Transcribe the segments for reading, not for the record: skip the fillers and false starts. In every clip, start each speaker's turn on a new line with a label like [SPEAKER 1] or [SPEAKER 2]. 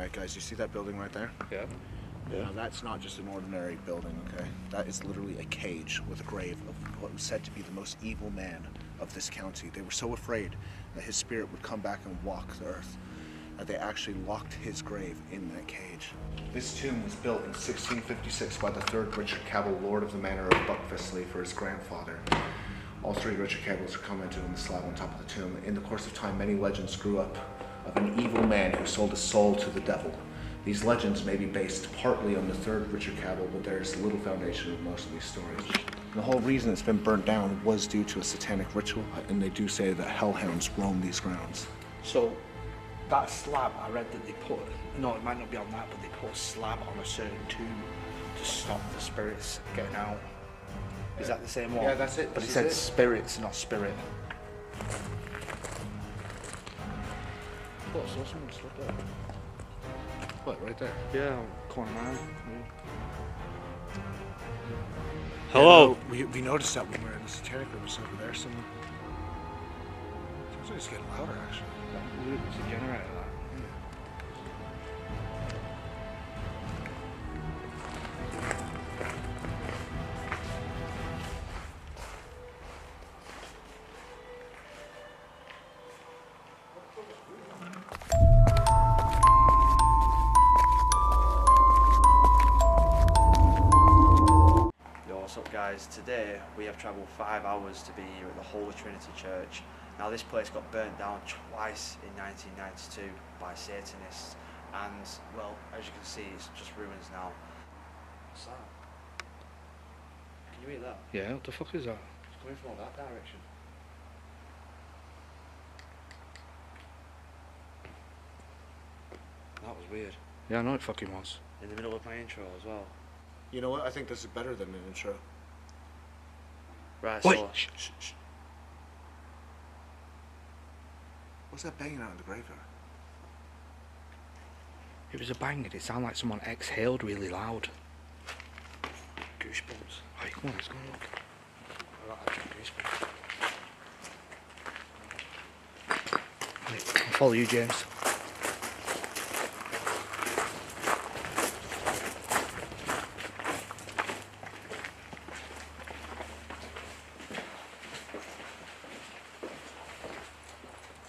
[SPEAKER 1] Alright guys, you see that building right there?
[SPEAKER 2] Yeah.
[SPEAKER 1] Yeah. Now that's not just an ordinary building, okay? That is literally a cage with a grave of what was said to be the most evil man of this county. They were so afraid that his spirit would come back and walk the earth that they actually locked his grave in that cage. This tomb was built in 1656 by the 3rd Richard Cabell, Lord of the Manor of Buckfistley, for his grandfather. All 3 Richard Cabells are commented on the slab on top of the tomb. In the course of time, many legends grew up of an evil man who sold his soul to the devil. These legends may be based partly on the 3rd Richard Cabell, but there's little foundation in most of these stories. The whole reason it's been burnt down was due to a satanic ritual, and they do say that hellhounds roam these grounds.
[SPEAKER 2] So, that slab, I read that they put, no, it might not be on that, but they put a slab on a certain tomb to stop the spirits getting out. Is that the same one?
[SPEAKER 1] Yeah, that's it.
[SPEAKER 2] But it said spirits, not spirit.
[SPEAKER 1] Oh, so someone slipped up. What, right there?
[SPEAKER 2] Yeah, corner man. Hello?
[SPEAKER 1] Yeah, we noticed that when we were in the Satanic room, so over there, someone... Sounds like it's getting louder, actually.
[SPEAKER 2] It's a generator, that. What's up guys, today we have travelled 5 hours to be here at the Holy Trinity Church. Now this place got burnt down twice in 1992 by Satanists, and well, as you can see, it's just ruins now. What's that? Can you hear that?
[SPEAKER 3] Yeah, what the fuck is that?
[SPEAKER 2] It's coming from that direction. That was weird.
[SPEAKER 3] Yeah, I know it fucking was.
[SPEAKER 2] In the middle of my intro as well.
[SPEAKER 1] You know what? I think this is better than an intro.
[SPEAKER 2] Right,
[SPEAKER 3] Wait.
[SPEAKER 2] so...
[SPEAKER 1] Shh. What's that banging out in the graveyard?
[SPEAKER 3] It was a bang and it sounded like someone exhaled really loud.
[SPEAKER 2] Goosebumps.
[SPEAKER 3] Right, come on, let's go and look.
[SPEAKER 2] I got actual goosebumps.
[SPEAKER 3] Right, I'll follow you, James.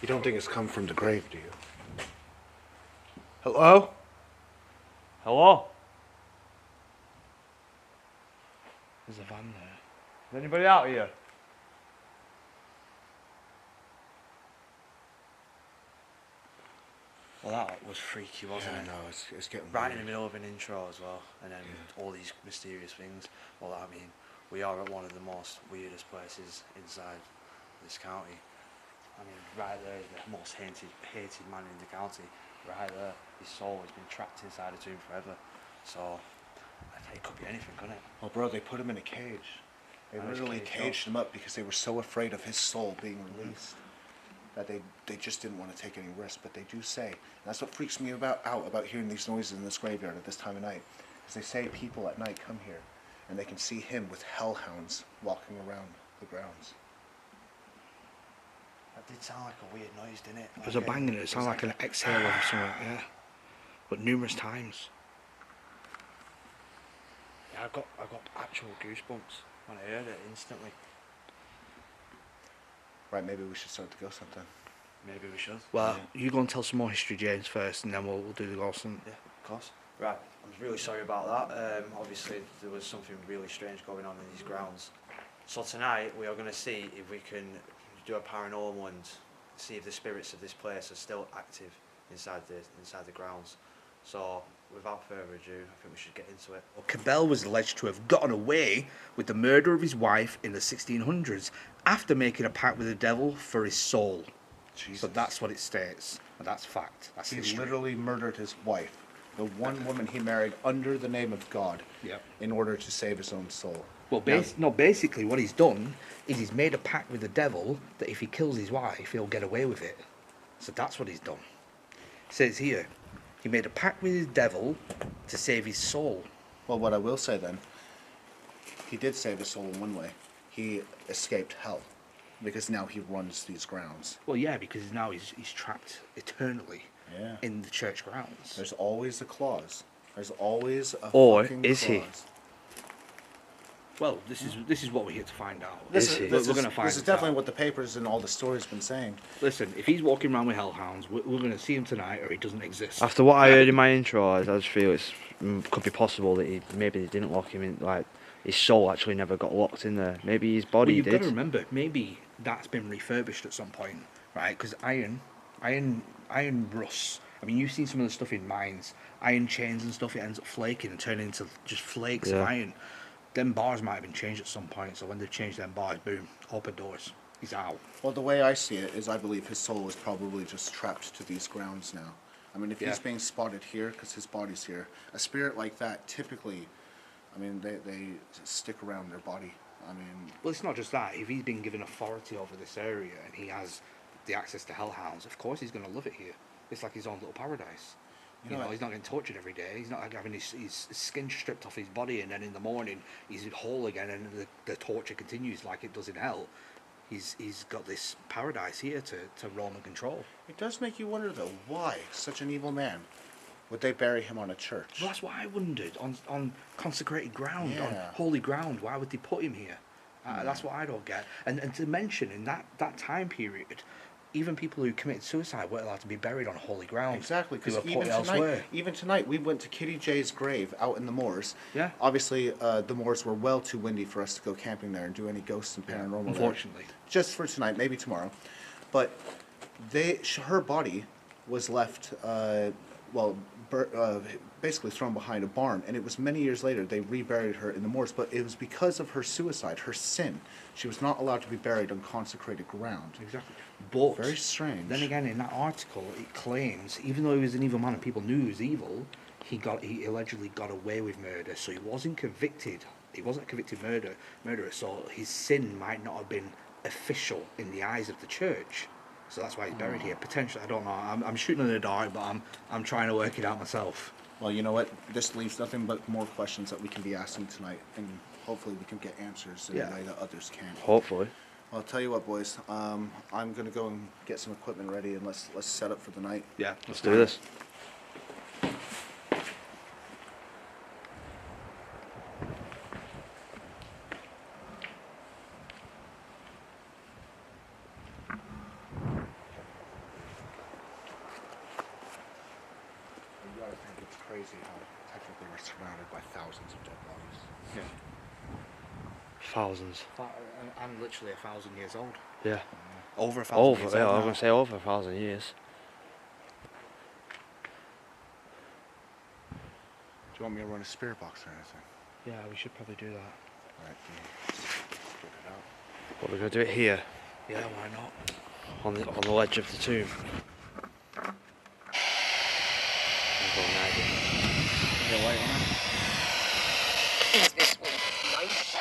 [SPEAKER 1] You don't think it's come from the grave, do you? Hello?
[SPEAKER 2] Hello?
[SPEAKER 3] There's a van there.
[SPEAKER 2] Is anybody out here? Well, that was freaky, wasn't it?
[SPEAKER 1] No, it's getting
[SPEAKER 2] Right
[SPEAKER 1] weird.
[SPEAKER 2] in the middle of an intro as well, and then all these mysterious things. Well, I mean, we are at one of the most weirdest places inside this county. I mean, right there is the most hated man in the county. Right there, his soul has been trapped inside a tomb forever. So, it could be anything, couldn't it?
[SPEAKER 1] Well, bro, they put him in a cage. They
[SPEAKER 2] Oh, he's
[SPEAKER 1] literally
[SPEAKER 2] caged
[SPEAKER 1] caged him up because they were so afraid of his soul being released that they just didn't want to take any risks. But they do say, and that's what freaks me out about hearing these noises in this graveyard at this time of night, is they say people at night come here and they can see him with hellhounds walking around the grounds.
[SPEAKER 2] That did sound like a weird noise, didn't it?
[SPEAKER 3] There was a bang in it, it sounded like an exhale of something, yeah. But numerous times.
[SPEAKER 2] Yeah, I got actual goosebumps when I heard it instantly.
[SPEAKER 1] Right, maybe we should start the ghost hunt then.
[SPEAKER 2] Maybe we should.
[SPEAKER 3] Well, you go and tell some more history, James, first, and then we'll do the ghost hunt.
[SPEAKER 2] Yeah, of course. Right, I'm really sorry about that. Obviously, there was something really strange going on in these grounds. So tonight, we are going to see if we can do a paranormal and see if the spirits of this place are still active inside the grounds. So, without further ado, I think we should get into it.
[SPEAKER 3] Cabell was alleged to have gotten away with the murder of his wife in the 1600s after making a pact with the devil for his soul.
[SPEAKER 1] Jesus.
[SPEAKER 3] So that's what it states, and that's fact. That's
[SPEAKER 1] He
[SPEAKER 3] history.
[SPEAKER 1] literally murdered his wife, the one woman he married under the name of God,
[SPEAKER 3] Yep.
[SPEAKER 1] in order to save his own soul.
[SPEAKER 3] Well, basically what he's done is he's made a pact with the devil that if he kills his wife, he'll get away with it. So that's what he's done. It says here, he made a pact with his devil to save his soul.
[SPEAKER 1] Well, what I will say then, he did save his soul in one way. He escaped hell, because now he runs these grounds.
[SPEAKER 3] Well, yeah, because now he's trapped eternally
[SPEAKER 1] Yeah.
[SPEAKER 3] in the church grounds.
[SPEAKER 1] There's always a clause. There's always a
[SPEAKER 2] Or
[SPEAKER 1] fucking
[SPEAKER 2] is he?
[SPEAKER 1] clause.
[SPEAKER 3] Well, this is what we're here to find out.
[SPEAKER 2] Is he?
[SPEAKER 3] We're going to find
[SPEAKER 1] This is
[SPEAKER 3] this
[SPEAKER 1] definitely
[SPEAKER 3] out.
[SPEAKER 1] what the papers and all the stories been saying.
[SPEAKER 3] Listen, if he's walking around with hellhounds, we're going to see him tonight, or he doesn't exist.
[SPEAKER 2] After what I heard in my intro, I just feel it's could be possible that maybe they didn't lock him in. Like his soul actually never got locked in there. Maybe his body
[SPEAKER 3] Well, you've
[SPEAKER 2] did.
[SPEAKER 3] got to remember, maybe that's been refurbished at some point, right? Because iron rusts. I mean, you've seen some of the stuff in mines, iron chains and stuff. It ends up flaking and turning into just flakes of
[SPEAKER 2] Yeah.
[SPEAKER 3] iron. Them bars might have been changed at some point. So when they've changed them bars, boom, open doors. He's out.
[SPEAKER 1] Well, the way I see it is I believe his soul is probably just trapped to these grounds now. I mean, if he's
[SPEAKER 3] Yeah.
[SPEAKER 1] being spotted here because his body's here, a spirit like that typically, I mean, they stick around their body. I mean,
[SPEAKER 3] Well, it's not just that. If he's been given authority over this area and he has the access to hellhounds, of course he's going to love it here. It's like his own little paradise. You know, he's not getting tortured every day. He's not having his skin stripped off his body, and then in the morning he's whole again, and the torture continues like it does in hell. He's got this paradise here to roam and control.
[SPEAKER 1] it does make you wonder though, why such an evil man would they bury him on a church?
[SPEAKER 3] Well, that's what I wondered. On consecrated ground, on
[SPEAKER 1] Yeah.
[SPEAKER 3] holy ground, why would they put him here? That's what I don't get. And to mention, in that time period, even people who committed suicide weren't allowed to be buried on holy ground.
[SPEAKER 1] Exactly,
[SPEAKER 3] They
[SPEAKER 1] because
[SPEAKER 3] were put elsewhere.
[SPEAKER 1] even tonight, we went to Kitty J's grave out in the moors.
[SPEAKER 3] Yeah.
[SPEAKER 1] Obviously, the moors were well too windy for us to go camping there and do any ghosts and paranormal. there.
[SPEAKER 3] Unfortunately.
[SPEAKER 1] Just for tonight, maybe tomorrow. But her body was left, basically thrown behind a barn, and it was many years later they reburied her in the moors. But it was because of her suicide, her sin. She was not allowed to be buried on consecrated ground.
[SPEAKER 3] Exactly. But
[SPEAKER 1] Very strange.
[SPEAKER 3] then again, in that article, it claims even though he was an evil man and people knew he was evil, he allegedly got away with murder. So he wasn't convicted. He wasn't a convicted murderer. So his sin might not have been official in the eyes of the church. So that's why he's buried here. Potentially, I don't know. I'm shooting in the dark, but I'm trying to work it out myself.
[SPEAKER 1] Well, you know what? This leaves nothing but more questions that we can be asking tonight, and hopefully we can get answers in a way that others can't.
[SPEAKER 2] Hopefully.
[SPEAKER 1] Well, I'll tell you what, boys. I'm gonna go and get some equipment ready, and let's set up for the night.
[SPEAKER 3] Yeah,
[SPEAKER 2] Let's do this.
[SPEAKER 1] You gotta think it's crazy how technically we're surrounded by thousands of dead bodies.
[SPEAKER 3] Yeah.
[SPEAKER 2] Thousands.
[SPEAKER 3] I'm literally 1,000 years old.
[SPEAKER 2] Yeah.
[SPEAKER 3] Over 1,000
[SPEAKER 2] Over.
[SPEAKER 3] years
[SPEAKER 2] Yeah, I
[SPEAKER 3] old
[SPEAKER 2] was
[SPEAKER 3] now.
[SPEAKER 2] gonna say over 1,000 years.
[SPEAKER 1] Do you want me to run a spirit box or anything?
[SPEAKER 2] Yeah, we should probably do that.
[SPEAKER 1] All right, let's get it out.
[SPEAKER 2] But we're gonna do it here,
[SPEAKER 3] Yeah, why not?
[SPEAKER 2] on the ledge of the tomb. We'll go nag it.
[SPEAKER 3] Yeah, why not?
[SPEAKER 4] Is this one nice?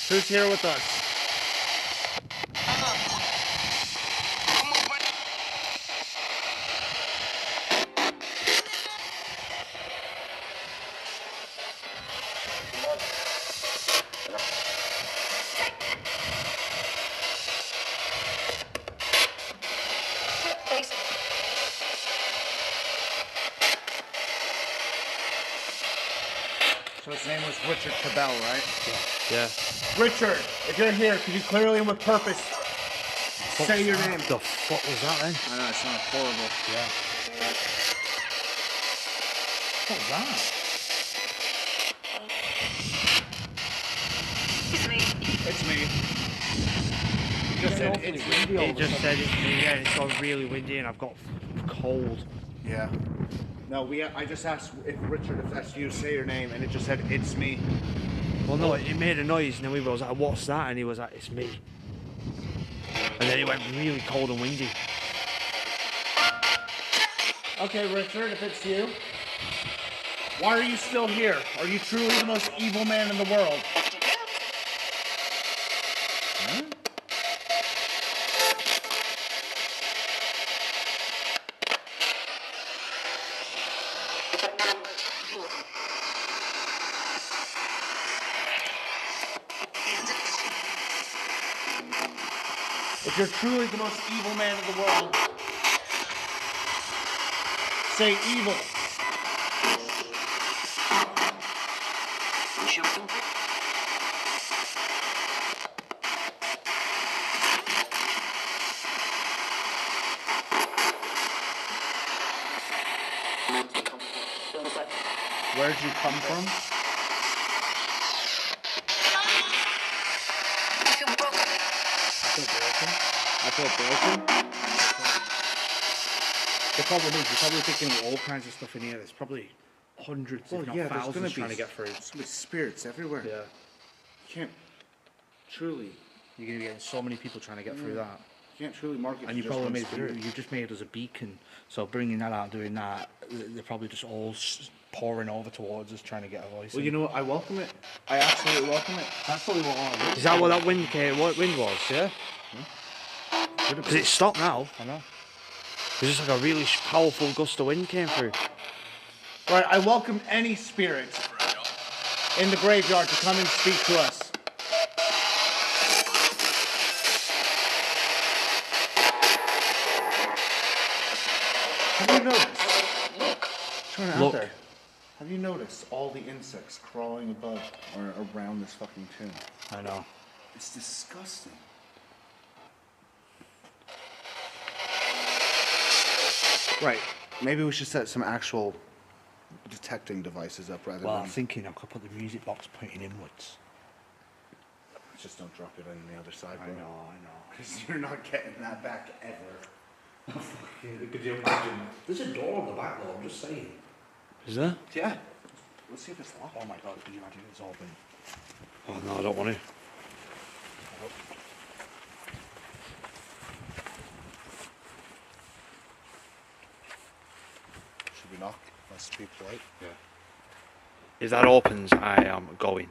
[SPEAKER 1] Who's here with us? So his name was Richard Cabell, right?
[SPEAKER 2] Yeah.
[SPEAKER 1] Richard, if you're here, could you clearly and with purpose say your name?
[SPEAKER 2] What the fuck was that then?
[SPEAKER 1] I know, it sounds horrible.
[SPEAKER 3] Yeah. What was that?
[SPEAKER 1] It's me. He just said it's me.
[SPEAKER 2] It just said it's me, yeah, it's gone really windy and I've got cold.
[SPEAKER 1] Yeah. No, I just asked if Richard, if that's you, say your name, and it just said it's me.
[SPEAKER 2] Well, no, it made a noise and then we was like, what's that? And he was like, it's me. And then it went really cold and windy.
[SPEAKER 1] Okay, Richard, if it's you, why are you still here? Are you truly the most evil man in the world? Huh? If you're truly the most evil man in the world, say evil.
[SPEAKER 4] Shoot them.
[SPEAKER 1] Where'd you come from?
[SPEAKER 4] I feel broken.
[SPEAKER 3] I feel broken. The problem is, you're probably picking up all kinds of stuff in here. There's probably hundreds, if not thousands, trying to get through.
[SPEAKER 1] There's gonna be spirits everywhere.
[SPEAKER 3] Yeah.
[SPEAKER 1] You can't truly.
[SPEAKER 3] You're going to be getting so many people trying to get through that.
[SPEAKER 1] You can't truly market.
[SPEAKER 3] And
[SPEAKER 1] to
[SPEAKER 3] your
[SPEAKER 1] just
[SPEAKER 3] problem
[SPEAKER 1] one
[SPEAKER 3] is,
[SPEAKER 1] spirit.
[SPEAKER 3] you've just made us a beacon. So bringing that out and doing that, they're probably just all pouring over towards us, trying to get a voice.
[SPEAKER 1] Well,
[SPEAKER 3] in.
[SPEAKER 1] you know what? I welcome it. I absolutely welcome it.
[SPEAKER 3] That's probably what I want.
[SPEAKER 5] Is that what that wind came? What wind was? Yeah. Because it stopped now.
[SPEAKER 3] I know.
[SPEAKER 5] It's just like a really powerful gust of wind came through.
[SPEAKER 1] Right, I welcome any spirit in the graveyard to come and speak to us. Have you noticed? Turn out
[SPEAKER 5] Look.
[SPEAKER 1] there. Have you noticed all the insects crawling above or around this fucking tomb?
[SPEAKER 3] I know.
[SPEAKER 1] It's disgusting. Right. Maybe we should set some actual detecting devices up rather
[SPEAKER 3] Well,
[SPEAKER 1] than
[SPEAKER 3] I'm thinking I could put the music box pointing inwards.
[SPEAKER 1] just don't drop it on the other side,
[SPEAKER 3] I
[SPEAKER 1] bro.
[SPEAKER 3] know.
[SPEAKER 1] Because you're not getting that back ever.
[SPEAKER 3] Could you imagine? There's a door on the back though, I'm just saying.
[SPEAKER 5] Is there?
[SPEAKER 1] Yeah. Let's see if it's locked.
[SPEAKER 3] Oh my god, could you imagine it's open?
[SPEAKER 5] Oh no, I don't want to.
[SPEAKER 1] Should we knock? Let's be polite.
[SPEAKER 3] Yeah.
[SPEAKER 5] If that opens, I am going.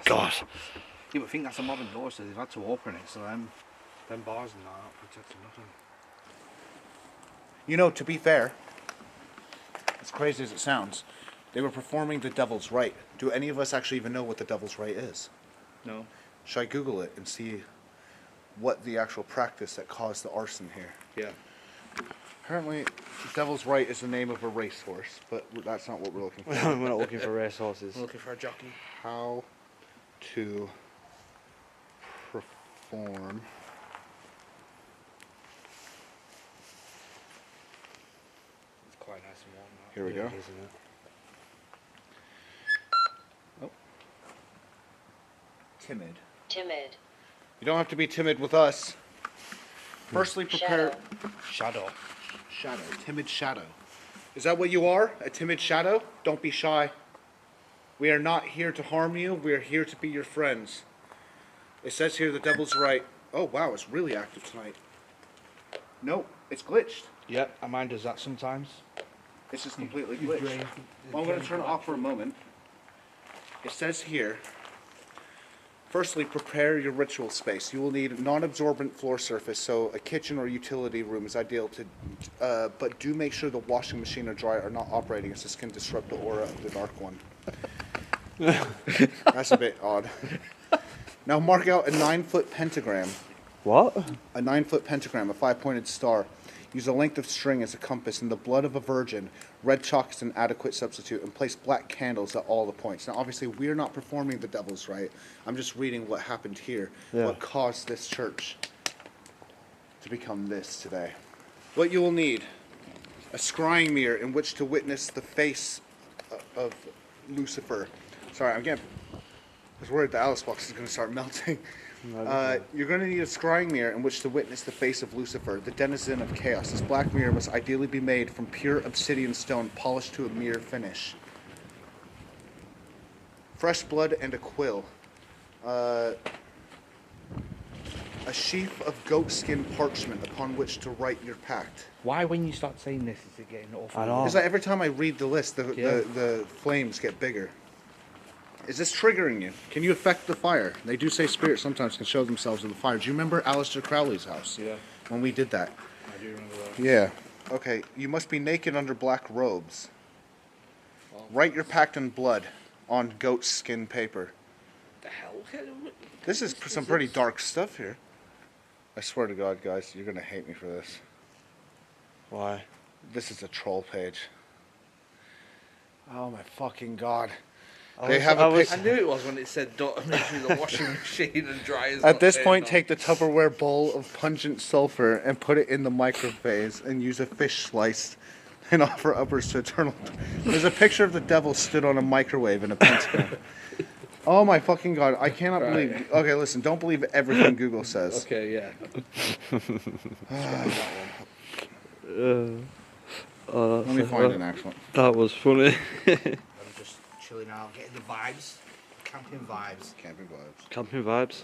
[SPEAKER 5] God.
[SPEAKER 3] Yeah, but I think that's a modern door, so they've had to open it, so them bars and that aren't protecting nothing.
[SPEAKER 1] You know, to be fair, as crazy as it sounds, they were performing the Devil's Rite. Do any of us actually even know what the Devil's Rite is?
[SPEAKER 3] No.
[SPEAKER 1] Should I Google it and see what the actual practice that caused the arson here?
[SPEAKER 3] Yeah.
[SPEAKER 1] Apparently, the Devil's Rite is the name of a racehorse, but that's not what we're looking for.
[SPEAKER 5] We're not looking for racehorses.
[SPEAKER 3] We're looking for a jockey.
[SPEAKER 1] How to perform
[SPEAKER 3] It's quite nice and warm now.
[SPEAKER 1] Here we go.
[SPEAKER 5] Isn't it?
[SPEAKER 1] timid.
[SPEAKER 4] Timid.
[SPEAKER 1] You don't have to be timid with us. Firstly, prepare
[SPEAKER 4] Shadow.
[SPEAKER 1] shadow. Timid shadow. Is that what you are? A timid shadow? Don't be shy. We are not here to harm you. We are here to be your friends. It says here the Devil's Rite. Oh wow, it's really active tonight. Nope, it's glitched.
[SPEAKER 3] Yeah, and mine does that sometimes.
[SPEAKER 1] It's just completely
[SPEAKER 3] You
[SPEAKER 1] glitched.
[SPEAKER 3] drain-
[SPEAKER 1] Well, I'm going to turn it off for a moment. It says here, firstly, prepare your ritual space. You will need non-absorbent floor surface, so a kitchen or utility room is ideal to, but do make sure the washing machine or dryer are not operating, as this can disrupt the aura of the Dark One. That's a bit odd. Now mark out a 9-foot pentagram.
[SPEAKER 5] What?
[SPEAKER 1] A 9-foot pentagram, a 5-pointed star. Use a length of string as a compass and the blood of a virgin. Red chalk is an adequate substitute, and place black candles at all the points. Now, obviously, we're not performing the Devil's Rite. I'm just reading what happened here.
[SPEAKER 5] Yeah.
[SPEAKER 1] What caused this church to become this today. What you will need: a scrying mirror in which to witness the face of Lucifer. Sorry, I was worried the Alice box is going to start melting. You're going to need a scrying mirror in which to witness the face of Lucifer, the denizen of chaos. This black mirror must ideally be made from pure obsidian stone, polished to a mere finish. Fresh blood and a quill. A sheaf of goatskin parchment upon which to write your pact.
[SPEAKER 3] Why, when you start saying this, is it getting awful?
[SPEAKER 5] I know.
[SPEAKER 1] It's like every time I read the list, the flames get bigger. Is this triggering you? Can you affect the fire? They do say spirits sometimes can show themselves in the fire. Do you remember Aleister Crowley's house?
[SPEAKER 3] Yeah.
[SPEAKER 1] When we did that?
[SPEAKER 3] I do remember that.
[SPEAKER 1] Yeah. Okay, you must be naked under black robes. Write your pact in blood on goat skin paper.
[SPEAKER 3] the hell?
[SPEAKER 1] This is some pretty dark stuff here. I swear to God, guys, you're gonna hate me for this.
[SPEAKER 5] Why?
[SPEAKER 1] This is a troll page. Oh my fucking God.
[SPEAKER 5] I
[SPEAKER 1] They
[SPEAKER 5] was-
[SPEAKER 1] have
[SPEAKER 5] I
[SPEAKER 1] a
[SPEAKER 5] was-
[SPEAKER 1] pic-
[SPEAKER 3] I knew it was when it said don't make sure the washing machine and dryers.
[SPEAKER 1] At this point, take the Tupperware bowl of pungent sulfur and put it in the microphase and use a fish slice and offer uppers to eternal. There's a picture of the devil stood on a microwave in a pentagram. Oh my fucking God, I cannot believe. Okay, listen, don't believe everything Google says.
[SPEAKER 3] Okay, yeah.
[SPEAKER 1] Let me find an actual.
[SPEAKER 5] That was funny.
[SPEAKER 3] I'm just chilling out, getting the vibes, camping vibes.
[SPEAKER 1] Camping vibes.
[SPEAKER 5] Camping vibes.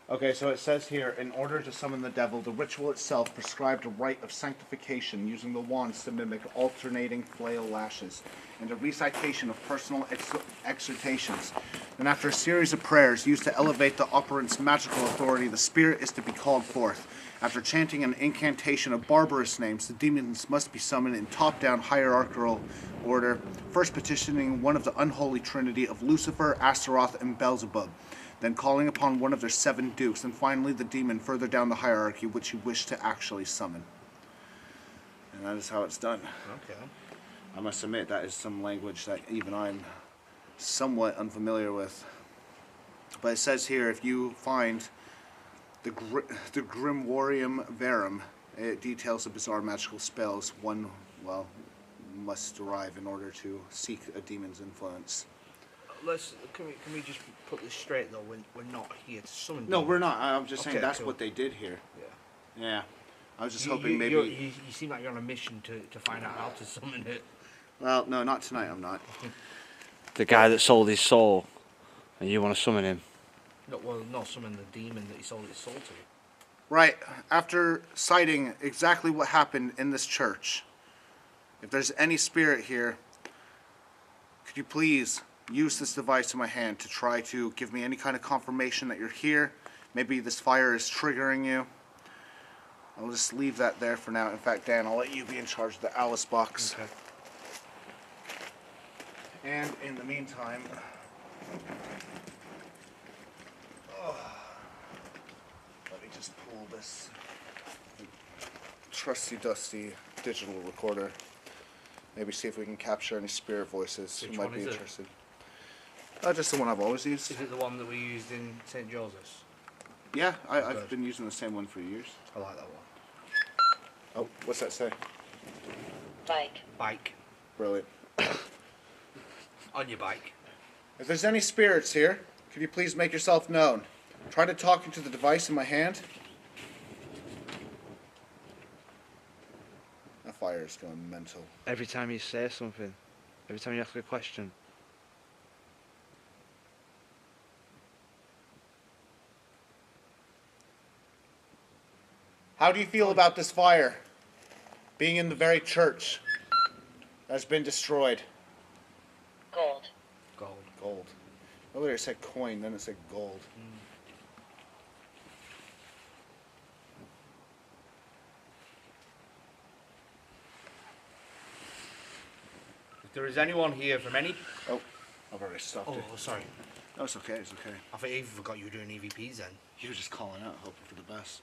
[SPEAKER 1] Okay, so it says here, in order to summon the devil, the ritual itself prescribed a rite of sanctification using the wands to mimic alternating flail lashes, and a recitation of personal exhortations. And after a series of prayers used to elevate the operant's magical authority, the spirit is to be called forth. After chanting an incantation of barbarous names, the demons must be summoned in top-down hierarchical order, first petitioning one of the unholy trinity of Lucifer, Astaroth, and Beelzebub, then calling upon one of their 7 dukes, and finally the demon further down the hierarchy which you wish to actually summon. And that is how it's done.
[SPEAKER 3] Okay.
[SPEAKER 1] I must admit, that is some language that even I'm somewhat unfamiliar with. But it says here, if you find the Grimwarium Verum, it details the bizarre magical spells one, well, must derive in order to seek a demon's influence.
[SPEAKER 3] Can we just put this straight though? We're not here to summon.
[SPEAKER 1] No,
[SPEAKER 3] demons.
[SPEAKER 1] we're not. I'm just saying
[SPEAKER 3] Okay,
[SPEAKER 1] that's
[SPEAKER 3] cool.
[SPEAKER 1] what they did here.
[SPEAKER 3] Yeah.
[SPEAKER 1] Yeah. I was just
[SPEAKER 3] You-
[SPEAKER 1] hoping
[SPEAKER 3] you-
[SPEAKER 1] maybe...
[SPEAKER 3] you seem like you're on a mission to find out how to summon it.
[SPEAKER 1] Well, no, not tonight, I'm not.
[SPEAKER 5] The guy that sold his soul, and you want to summon him.
[SPEAKER 3] No, well, not summon the demon that he sold his soul to.
[SPEAKER 1] Right, after citing exactly what happened in this church, if there's any spirit here, could you please use this device in my hand to try to give me any kind of confirmation that you're here? Maybe this fire is triggering you. I'll just leave that there for now. In fact, Dan, I'll let you be in charge of the Alice box.
[SPEAKER 3] Okay.
[SPEAKER 1] And in the meantime, let me just pull this trusty dusty digital recorder. Maybe see if we can capture any spirit voices
[SPEAKER 3] Which
[SPEAKER 1] who might
[SPEAKER 3] one
[SPEAKER 1] be
[SPEAKER 3] is it?
[SPEAKER 1] interested. Just the one I've always used.
[SPEAKER 3] Is it the one that we used in St. Joseph's?
[SPEAKER 1] Yeah, I've
[SPEAKER 3] Good.
[SPEAKER 1] been using the same one for years.
[SPEAKER 3] I like that one.
[SPEAKER 1] Oh, what's that say?
[SPEAKER 4] Bike.
[SPEAKER 3] Bike.
[SPEAKER 1] Brilliant.
[SPEAKER 3] On your bike.
[SPEAKER 1] If there's any spirits here, could you please make yourself known? Try to talk into the device in my hand. That fire is going mental.
[SPEAKER 5] Every time you say something, every time you ask a question.
[SPEAKER 1] How do you feel about this fire being in the very church that's been destroyed?
[SPEAKER 4] Gold.
[SPEAKER 3] Gold.
[SPEAKER 1] Gold. Earlier it said coin, then it said gold.
[SPEAKER 3] If there is anyone here from any...
[SPEAKER 1] Oh, I've already stopped
[SPEAKER 3] Oh,
[SPEAKER 1] it.
[SPEAKER 3] sorry.
[SPEAKER 1] No, it's okay, it's okay.
[SPEAKER 3] I think I even forgot you were doing EVPs then.
[SPEAKER 1] You were just calling out, hoping for the best.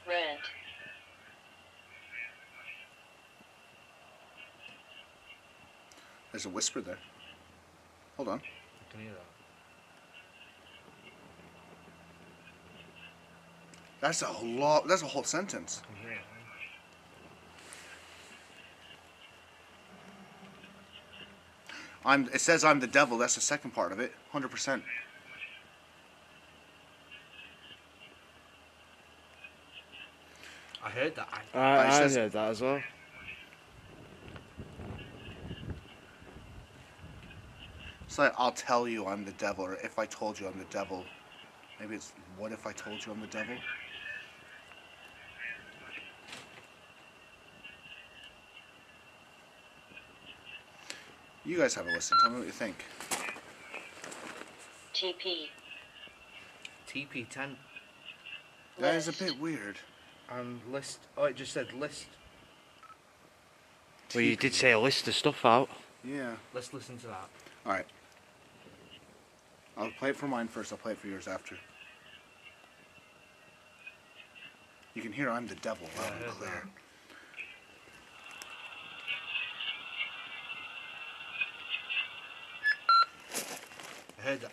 [SPEAKER 4] Rent.
[SPEAKER 1] There's a whisper there. Hold on.
[SPEAKER 3] I can hear that.
[SPEAKER 1] That's a lot. That's a whole sentence.
[SPEAKER 3] I can hear it.
[SPEAKER 1] It says I'm the devil. That's the second part of it. 100%.
[SPEAKER 3] I heard that.
[SPEAKER 5] I
[SPEAKER 1] says-
[SPEAKER 5] heard that as well.
[SPEAKER 1] It's like, I'll tell you I'm the devil, or if I told you I'm the devil. Maybe it's, what if I told you I'm the devil? You guys have a listen. Tell me what you think.
[SPEAKER 4] TP.
[SPEAKER 3] TP10
[SPEAKER 1] That is a
[SPEAKER 4] List.
[SPEAKER 1] bit weird.
[SPEAKER 3] and list. Oh, it just said list.
[SPEAKER 5] Well, you did say a list of stuff out.
[SPEAKER 1] Yeah.
[SPEAKER 3] Let's listen to that.
[SPEAKER 1] All right. I'll play it for mine first. I'll play it for yours after. You can hear I'm the devil loud and clear.
[SPEAKER 3] I heard that.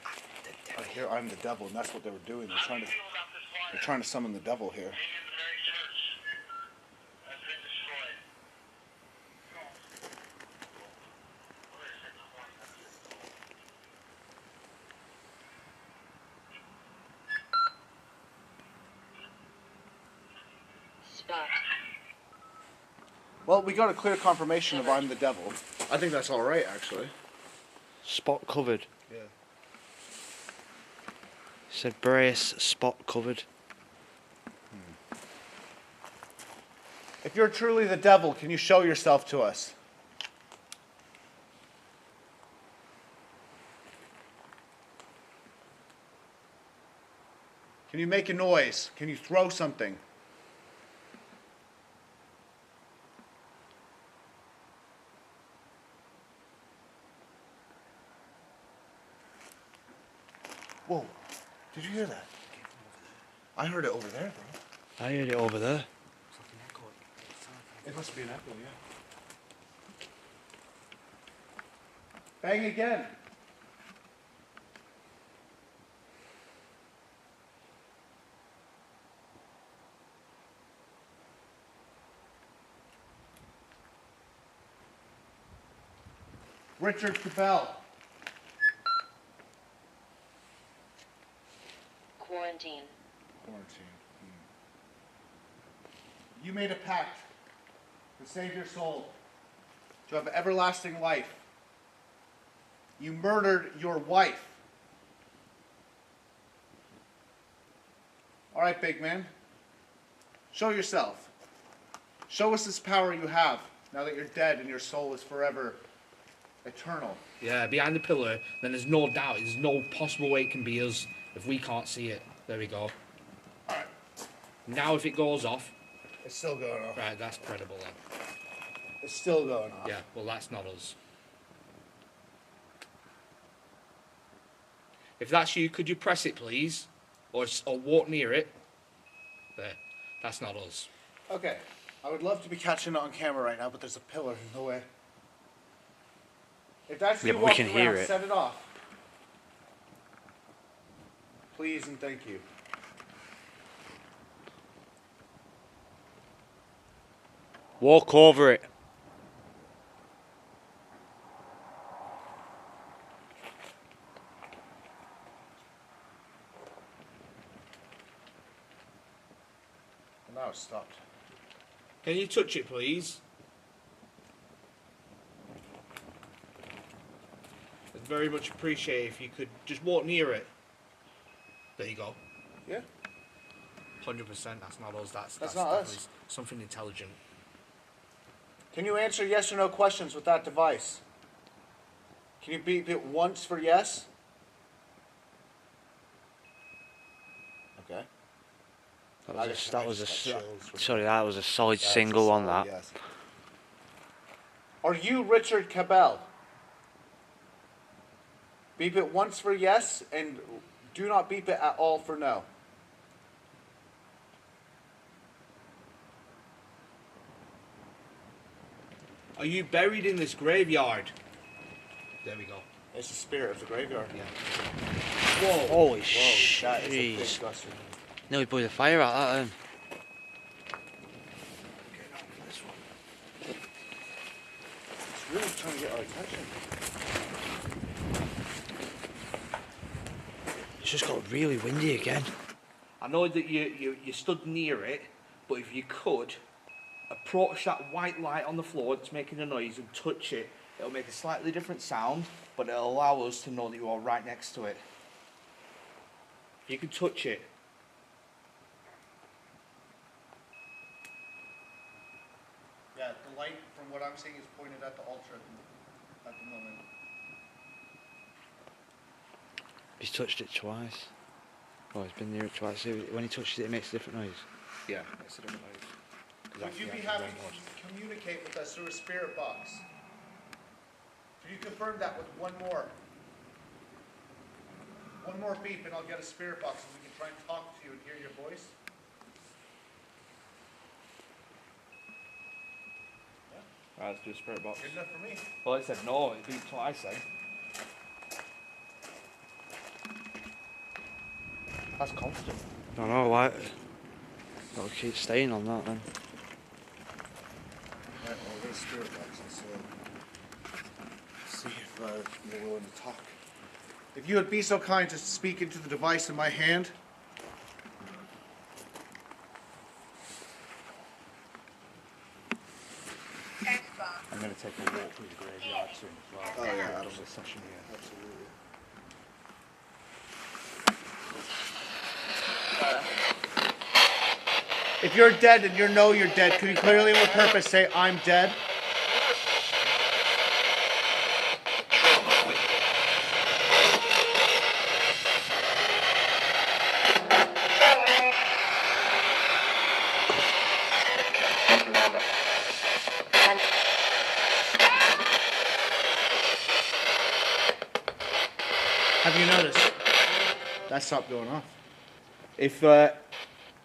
[SPEAKER 1] I hear I'm the devil, and that's what they were doing. They're trying to summon the devil here.
[SPEAKER 4] Spot.
[SPEAKER 1] Well, we got a clear confirmation of I'm the devil. I think that's all right, actually.
[SPEAKER 5] Spot covered.
[SPEAKER 3] Yeah.
[SPEAKER 5] Said brace, spot covered.
[SPEAKER 1] If you're truly the devil, can you show yourself to us? Can you make a noise? Can you throw something? Whoa, did you hear that? I heard it over there, bro.
[SPEAKER 5] I heard it over there.
[SPEAKER 1] It must be an echo, yeah. Bang again. Richard Cabell.
[SPEAKER 4] Quarantine.
[SPEAKER 1] Quarantine. You made a pact to save your soul, to have everlasting life. You murdered your wife. All right, big man. Show yourself. Show us this power you have now that you're dead and your soul is forever eternal.
[SPEAKER 3] Yeah, behind the pillar, then there's no doubt, there's no possible way it can be us if we can't see it. There we go.
[SPEAKER 1] Alright.
[SPEAKER 3] Now if it goes off,
[SPEAKER 1] It's still going off.
[SPEAKER 3] right, that's credible then.
[SPEAKER 1] It's still going off.
[SPEAKER 3] Yeah, well that's not us. If that's you, could you press it please? Or walk near it? There, that's not us.
[SPEAKER 1] Okay. I would love to be catching it on camera right now, but there's a pillar in the way. If that's
[SPEAKER 5] Yeah,
[SPEAKER 1] you
[SPEAKER 5] but we
[SPEAKER 1] walking
[SPEAKER 5] can hear
[SPEAKER 1] around,
[SPEAKER 5] it.
[SPEAKER 1] set it off. Please and thank you.
[SPEAKER 5] Walk over it.
[SPEAKER 1] And now it's stopped.
[SPEAKER 3] Can you touch it please? I'd very much appreciate if you could just walk near it. There you go.
[SPEAKER 1] Yeah?
[SPEAKER 3] 100%, that's not us, that's
[SPEAKER 1] not
[SPEAKER 3] definitely
[SPEAKER 1] us.
[SPEAKER 3] something intelligent.
[SPEAKER 1] Can you answer yes or no questions with that device? Can you beep it once for yes? Okay.
[SPEAKER 5] That was a solid single on that.
[SPEAKER 1] Yes. Are you Richard Cabell? Beep it once for yes, and do not beep it at all for no.
[SPEAKER 3] Are you buried in this graveyard? There we go.
[SPEAKER 1] It's the spirit of the graveyard.
[SPEAKER 3] Yeah.
[SPEAKER 5] Whoa. Holy
[SPEAKER 1] That is a big
[SPEAKER 5] jeez.
[SPEAKER 1] gust.
[SPEAKER 5] Nearly blew the fire out that then.
[SPEAKER 1] It's really trying to get our attention.
[SPEAKER 5] It's just got really windy again.
[SPEAKER 3] I know that you stood near it, but if you could approach that white light on the floor that's making a noise and touch it, it'll make a slightly different sound, but it'll allow us to know that you are right next to it. If you could touch it.
[SPEAKER 1] Yeah, the light from what I'm seeing is pointed at the altar at the moment.
[SPEAKER 2] He's touched it twice. Oh, he's been near it twice. When he touches it, it makes a different noise.
[SPEAKER 3] Yeah, it's a different noise.
[SPEAKER 1] Would you be happy to communicate with us through a spirit box? Can you confirm that with one more beep, and I'll get a spirit box, and we can try and talk to you and hear your voice?
[SPEAKER 5] Right, let's do a spirit box.
[SPEAKER 1] Good enough for me.
[SPEAKER 3] Well, it said no, it beat twice then. That's constant.
[SPEAKER 2] I don't know why. I'll keep staying on that then.
[SPEAKER 1] Right, well, we'll get a spirit box and see if you're willing to talk. If you would be so kind to speak into the device in my hand.
[SPEAKER 3] I'm going to take a walk through the graveyard soon as well.
[SPEAKER 1] Oh, yeah,
[SPEAKER 3] After the session here.
[SPEAKER 1] Absolutely. If you're dead and you know you're dead, can you clearly with purpose say, I'm dead? Have you noticed? That stopped going off.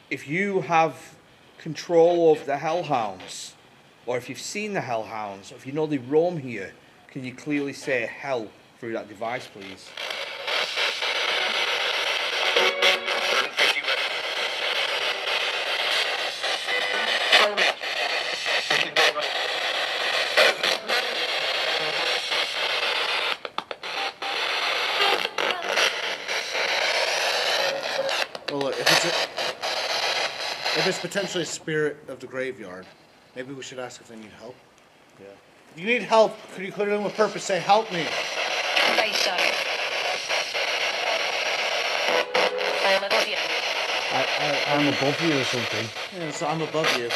[SPEAKER 3] If you have control of the Hellhounds, or if you've seen the Hellhounds, or if you know they roam here, can you clearly say hell through that device, please?
[SPEAKER 1] Well, look, if it's potentially a spirit of the graveyard, maybe we should ask if they need help.
[SPEAKER 3] Yeah.
[SPEAKER 1] If you need help, could you clearly with purpose say, help me?
[SPEAKER 4] I suck. I am above you.
[SPEAKER 5] I'm above you or something.
[SPEAKER 1] Yeah, so I'm above you.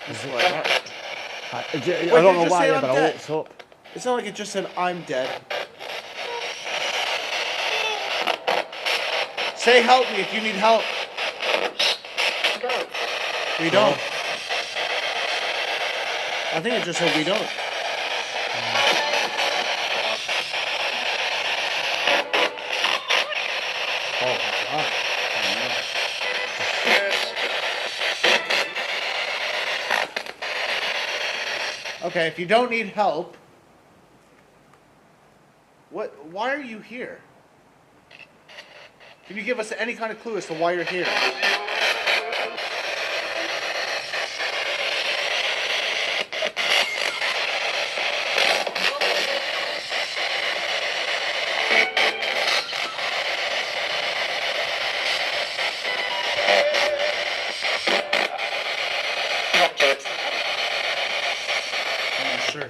[SPEAKER 5] Is it like that? I
[SPEAKER 1] did
[SPEAKER 5] don't
[SPEAKER 1] you
[SPEAKER 5] know
[SPEAKER 1] just
[SPEAKER 5] why,
[SPEAKER 1] say
[SPEAKER 5] yeah,
[SPEAKER 1] I'm
[SPEAKER 5] but I
[SPEAKER 1] dead?
[SPEAKER 5] looked up.
[SPEAKER 1] It's not like it just said, I'm dead. Say help me if you need help.
[SPEAKER 4] Go.
[SPEAKER 1] We don't. I think it just said we don't.
[SPEAKER 3] Oh, wow.
[SPEAKER 1] Okay, if you don't need help, why are you here? Can you give us any kind of clue as to why you're here? I'm not sure.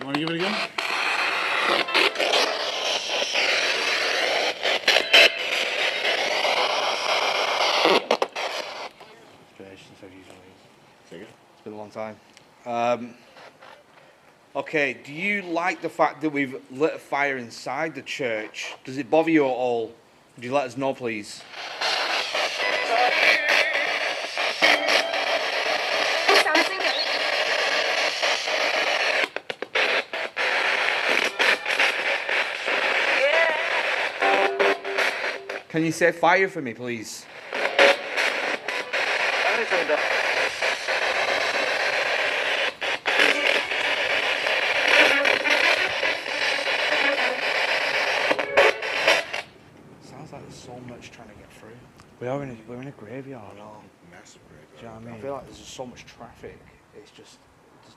[SPEAKER 1] You want to give it again?
[SPEAKER 3] It's been a long time. Okay, do you like the fact that we've lit a fire inside the church? Does it bother you at all? Would you let us know, please? Can you say fire for me, please? Sounds like there's so much trying to get through.
[SPEAKER 2] We're in a graveyard.
[SPEAKER 3] No.
[SPEAKER 1] Massive graveyard.
[SPEAKER 2] Do you know what I
[SPEAKER 3] I
[SPEAKER 2] mean?
[SPEAKER 3] feel like there's just so much traffic. It just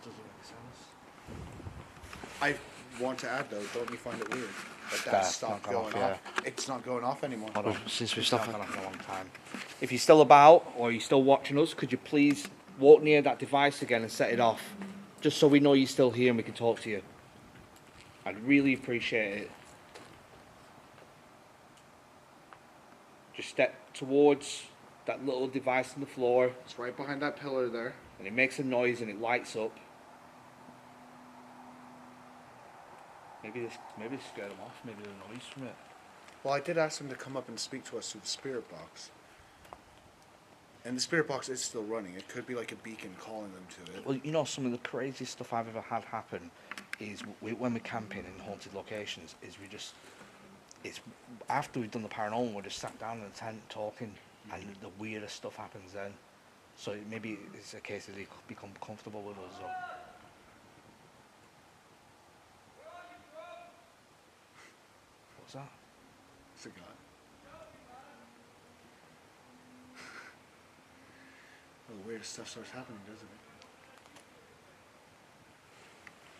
[SPEAKER 3] doesn't make sense.
[SPEAKER 1] want to add though, don't you find it weird that
[SPEAKER 3] That's
[SPEAKER 1] that stopped
[SPEAKER 3] not gone
[SPEAKER 1] going
[SPEAKER 3] off,
[SPEAKER 1] off? It's not going off anymore.
[SPEAKER 3] Hold on.
[SPEAKER 2] Since we
[SPEAKER 3] It's
[SPEAKER 2] stopped.
[SPEAKER 3] not gone off in a long time. If you're still about or you're still watching us, could you please walk near that device again and set it off, just so we know you're still here and we can talk to you. I'd really appreciate it. Just step towards that little device on the floor,
[SPEAKER 1] It's right behind that pillar there.
[SPEAKER 3] and it makes a noise and it lights up. Maybe this scared them off. Maybe the noise from it.
[SPEAKER 1] Well, I did ask them to come up and speak to us through the spirit box. And the spirit box is still running. It could be like a beacon calling them to it.
[SPEAKER 3] Well, you know, some of the craziest stuff I've ever had happen is when we're camping in haunted locations. It's after we've done the paranormal, we're just sat down in a tent talking, and the weirdest stuff happens then. So maybe it's a case that they become comfortable with us. Or... What's that?
[SPEAKER 1] It's a guy. Well, the weirdest stuff starts happening, doesn't it?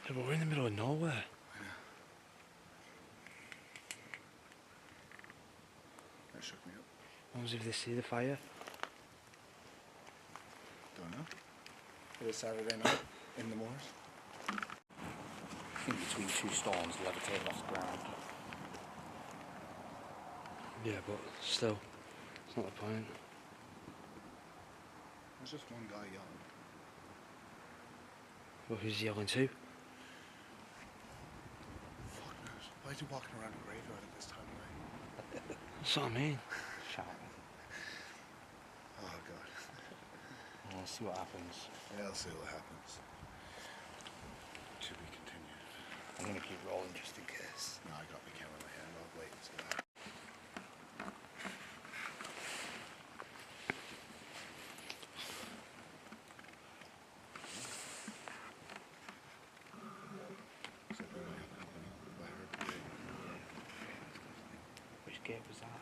[SPEAKER 5] Yeah, but we're in the middle of nowhere.
[SPEAKER 1] That shook me up.
[SPEAKER 5] What was if they see the fire?
[SPEAKER 1] Don't know. It was Saturday night in the moors.
[SPEAKER 3] In between two storms, levitating off the ground.
[SPEAKER 5] Yeah, but still, it's not the point.
[SPEAKER 1] There's just one guy yelling.
[SPEAKER 5] Well, who's he yelling to?
[SPEAKER 1] Fuck knows. Why is he walking around a graveyard at this time of night?
[SPEAKER 5] That's what I mean.
[SPEAKER 3] Shouting.
[SPEAKER 1] Oh god.
[SPEAKER 3] Well, let's see what happens.
[SPEAKER 1] Yeah, I'll see what happens. To be continued.
[SPEAKER 3] I'm gonna keep rolling just in case.
[SPEAKER 1] No, I got my camera in my hand. I'll wait and see what happens. Except we might have company. I heard the gate.
[SPEAKER 3] Which gate was that?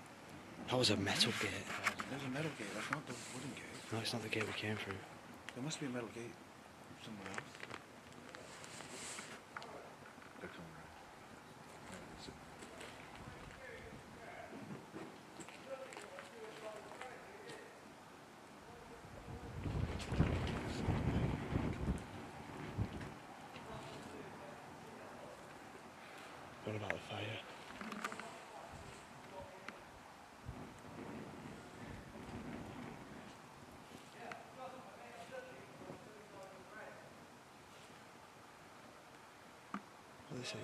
[SPEAKER 5] That was a metal gate.
[SPEAKER 1] There's a metal gate. That's not the wooden gate.
[SPEAKER 5] No, it's not the gate we came through.
[SPEAKER 1] There must be a metal gate somewhere else. They're coming around.
[SPEAKER 5] What about the fire? What are they saying?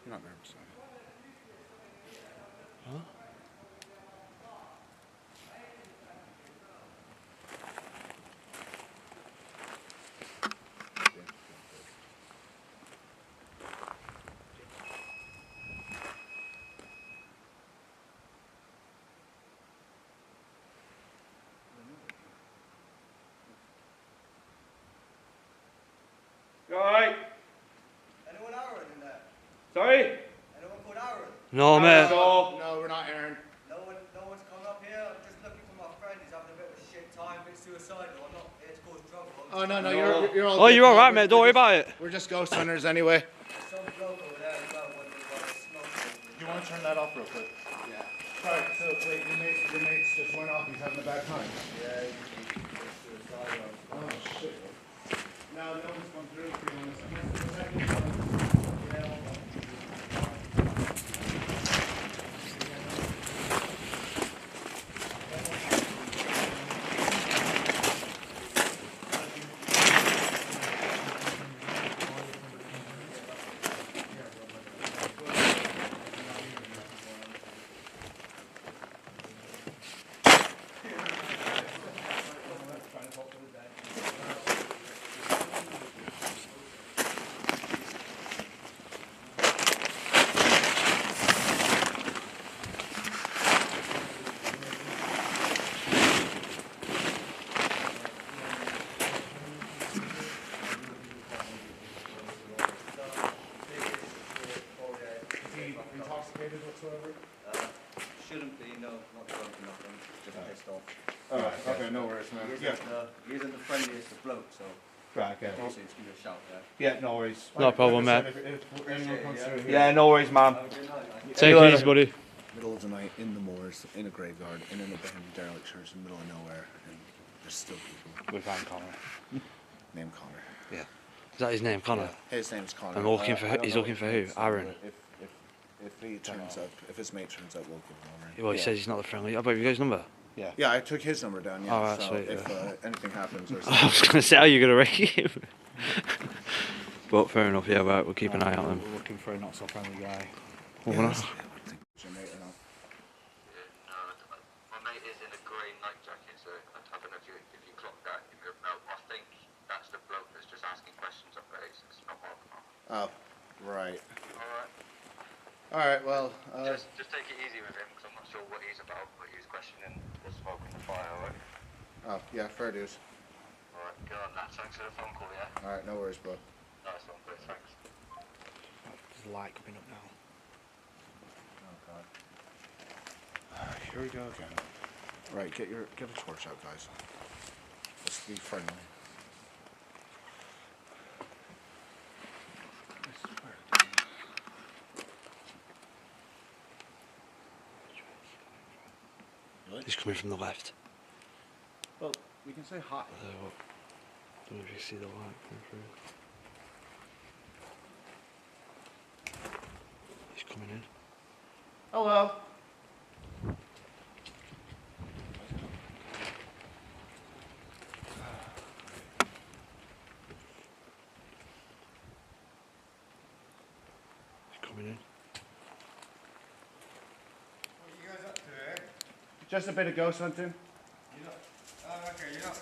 [SPEAKER 1] I'm not nervous.
[SPEAKER 5] Huh?
[SPEAKER 3] You alright?
[SPEAKER 6] Anyone Aaron in there?
[SPEAKER 3] Sorry?
[SPEAKER 6] Anyone called Aaron?
[SPEAKER 5] No, mate.
[SPEAKER 1] No, we're not Aaron.
[SPEAKER 6] No one's come up here. I'm just looking for my friend. He's having a bit of a shit time, a bit suicidal. I'm not here to cause trouble.
[SPEAKER 1] Oh no, you're all.
[SPEAKER 5] Oh,
[SPEAKER 1] good.
[SPEAKER 5] you're
[SPEAKER 1] No,
[SPEAKER 5] alright,
[SPEAKER 1] we're-
[SPEAKER 5] mate. Don't worry about it.
[SPEAKER 1] We're just ghost hunters anyway.
[SPEAKER 6] There's some bloke over there as well wanting to smoke.
[SPEAKER 1] You want to turn that off real quick?
[SPEAKER 6] Yeah.
[SPEAKER 1] Sorry. So wait, your mates just went off. He's having a bad time.
[SPEAKER 6] Yeah, he's suicidal.
[SPEAKER 1] Oh shit. No one's come through. To be honest. Intoxicated whatsoever?
[SPEAKER 6] shouldn't be, no, not drunk or nothing, just pissed off.
[SPEAKER 7] Alright, okay, no worries, man.
[SPEAKER 6] He isn't the friendliest of blokes, so
[SPEAKER 7] Right, okay.
[SPEAKER 6] obviously it's give you a shout there.
[SPEAKER 7] Yeah, no worries.
[SPEAKER 5] No problem,
[SPEAKER 7] Like I
[SPEAKER 5] mate.
[SPEAKER 7] said, if anyone comes through here-
[SPEAKER 3] Yeah, no worries, man.
[SPEAKER 6] Have a good night, mate.
[SPEAKER 5] Take it easy, buddy.
[SPEAKER 1] Middle of the night, in the moors, in a graveyard, in an abandoned derelict church in the middle of nowhere, and there's still people.
[SPEAKER 3] We found Connor.
[SPEAKER 1] Named Connor.
[SPEAKER 3] Yeah.
[SPEAKER 5] Is that his name, Connor?
[SPEAKER 1] His name's Connor.
[SPEAKER 5] And looking
[SPEAKER 1] I
[SPEAKER 5] for
[SPEAKER 1] don't
[SPEAKER 5] he's
[SPEAKER 1] know
[SPEAKER 5] looking
[SPEAKER 1] what
[SPEAKER 5] for
[SPEAKER 1] his
[SPEAKER 5] who?
[SPEAKER 1] name's,
[SPEAKER 5] Aaron.
[SPEAKER 1] but if he turns up, if his mate turns up, we'll give him over.
[SPEAKER 5] Well, he says he's not the friendly. Oh, but you got his number?
[SPEAKER 1] Yeah, I took his number down. Yeah.
[SPEAKER 5] Alright,
[SPEAKER 1] so
[SPEAKER 5] sweet,
[SPEAKER 1] if
[SPEAKER 5] yeah.
[SPEAKER 1] anything happens, or
[SPEAKER 5] I was gonna say, how are you gonna wreck him? But fair enough. Yeah, right. We'll keep an eye on him.
[SPEAKER 3] We're looking for a not so friendly guy.
[SPEAKER 5] Well, we're not-
[SPEAKER 1] your mate or not.
[SPEAKER 8] My mate is in a grey night jacket, so I don't know if you clocked that. I think that's the bloke that's just asking questions up there. It's not Mark.
[SPEAKER 1] Oh, right.
[SPEAKER 8] Alright.
[SPEAKER 1] All right. Well,
[SPEAKER 8] Just take it easy with him, because I'm not sure what he's about, but he's questioning the smoke and the fire, alright?
[SPEAKER 1] oh yeah, fair dues.
[SPEAKER 8] Alright, good on that. Thanks for the phone call, yeah?
[SPEAKER 1] All right, no worries, bro.
[SPEAKER 8] Nice one, please, thanks.
[SPEAKER 3] There's a light coming up now.
[SPEAKER 1] Oh God. Here we go again. Right, get a torch out, guys. Let's be friendly.
[SPEAKER 5] He's coming from the left.
[SPEAKER 1] Well, we can say hi.
[SPEAKER 5] Don't know if you see the light coming through. He's coming in.
[SPEAKER 1] Hello.
[SPEAKER 5] He's coming in.
[SPEAKER 6] What are you guys up to here?
[SPEAKER 1] Just a bit of ghost hunting.
[SPEAKER 6] You're not, oh, okay, you're not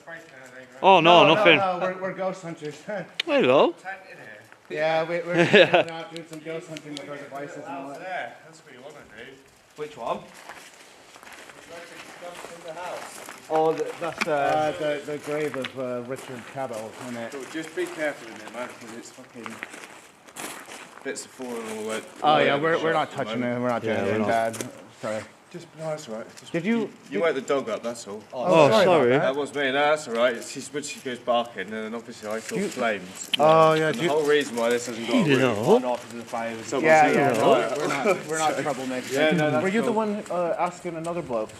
[SPEAKER 6] breaking anything, right?
[SPEAKER 5] Oh no, nothing.
[SPEAKER 1] No, we're ghost hunters.
[SPEAKER 5] Hello.
[SPEAKER 6] Tent in here.
[SPEAKER 1] yeah, we're going out doing some ghost hunting with our devices and all
[SPEAKER 6] House
[SPEAKER 1] that.
[SPEAKER 6] there, that's what you want to do.
[SPEAKER 3] Which one?
[SPEAKER 6] Would you like to jump in the house?
[SPEAKER 3] Oh, that's
[SPEAKER 1] The grave of Richard Cabell, isn't it?
[SPEAKER 7] So just be careful in there, man, because it's fucking bits of falling all the way.
[SPEAKER 1] Oh yeah, we're not touching it. We're not doing
[SPEAKER 5] Yeah, we're
[SPEAKER 1] anything
[SPEAKER 5] not.
[SPEAKER 1] bad. Sorry.
[SPEAKER 7] Just, no, that's all right. Just,
[SPEAKER 1] Did you?
[SPEAKER 7] You woke the dog up, that's all.
[SPEAKER 5] Oh, sorry.
[SPEAKER 7] That was me, no, that's all right. She's when she goes barking, and then obviously I saw flames.
[SPEAKER 1] Oh yeah.
[SPEAKER 7] And the whole reason why this hasn't got a
[SPEAKER 5] You
[SPEAKER 7] roof.
[SPEAKER 5] know.
[SPEAKER 3] off into the fire.
[SPEAKER 1] Yeah,
[SPEAKER 7] Right.
[SPEAKER 1] we're not troublemakers.
[SPEAKER 7] Yeah, no, that's
[SPEAKER 1] Were you the
[SPEAKER 7] cool.
[SPEAKER 1] one asking another bloke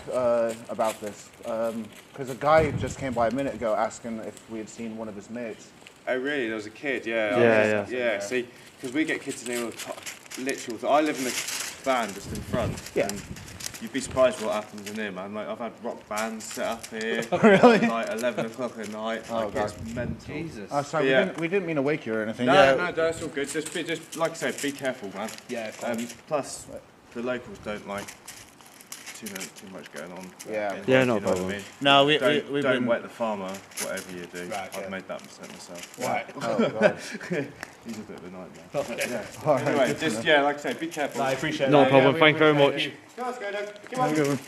[SPEAKER 1] about this? Because a guy just came by a minute ago asking if we had seen one of his mates.
[SPEAKER 7] Oh really? There was a kid, yeah.
[SPEAKER 5] Yeah,
[SPEAKER 7] Yeah, see, because we get kids in here all the time. Literally, I live in a van just in front.
[SPEAKER 1] Yeah.
[SPEAKER 7] And you'd be surprised what happens in here, man. Like, I've had rock bands set up here.
[SPEAKER 1] Really?
[SPEAKER 7] Like 11 o'clock at night.
[SPEAKER 1] Oh,
[SPEAKER 7] Like,
[SPEAKER 1] God.
[SPEAKER 7] it's mental.
[SPEAKER 3] Jesus.
[SPEAKER 1] Oh, sorry,
[SPEAKER 7] Yeah.
[SPEAKER 1] we didn't mean to wake you or anything.
[SPEAKER 7] No,
[SPEAKER 1] yeah.
[SPEAKER 7] no, that's all good. Just like I said, be careful, man.
[SPEAKER 3] Yeah,
[SPEAKER 7] Plus, the locals don't like too much going on.
[SPEAKER 1] Yeah.
[SPEAKER 5] Yeah,
[SPEAKER 7] You
[SPEAKER 5] no
[SPEAKER 7] know what I
[SPEAKER 5] problem.
[SPEAKER 7] mean?
[SPEAKER 1] No,
[SPEAKER 7] we've
[SPEAKER 1] been.
[SPEAKER 7] don't wet the farmer, whatever you do.
[SPEAKER 3] Right,
[SPEAKER 7] I've
[SPEAKER 3] yeah.
[SPEAKER 7] made that mistake myself.
[SPEAKER 3] Right.
[SPEAKER 1] Oh God.
[SPEAKER 7] He's a bit of a nightmare.
[SPEAKER 3] Okay.
[SPEAKER 7] Yeah.
[SPEAKER 1] All right,
[SPEAKER 7] Anyway,
[SPEAKER 1] good to
[SPEAKER 7] just
[SPEAKER 1] know.
[SPEAKER 7] like I say, be careful.
[SPEAKER 3] I appreciate
[SPEAKER 5] No
[SPEAKER 3] that.
[SPEAKER 5] problem.
[SPEAKER 1] we-
[SPEAKER 5] Thank you very
[SPEAKER 1] we-
[SPEAKER 5] much.
[SPEAKER 7] Go on, go, Doug. Come
[SPEAKER 1] Have
[SPEAKER 7] on.
[SPEAKER 1] a good one.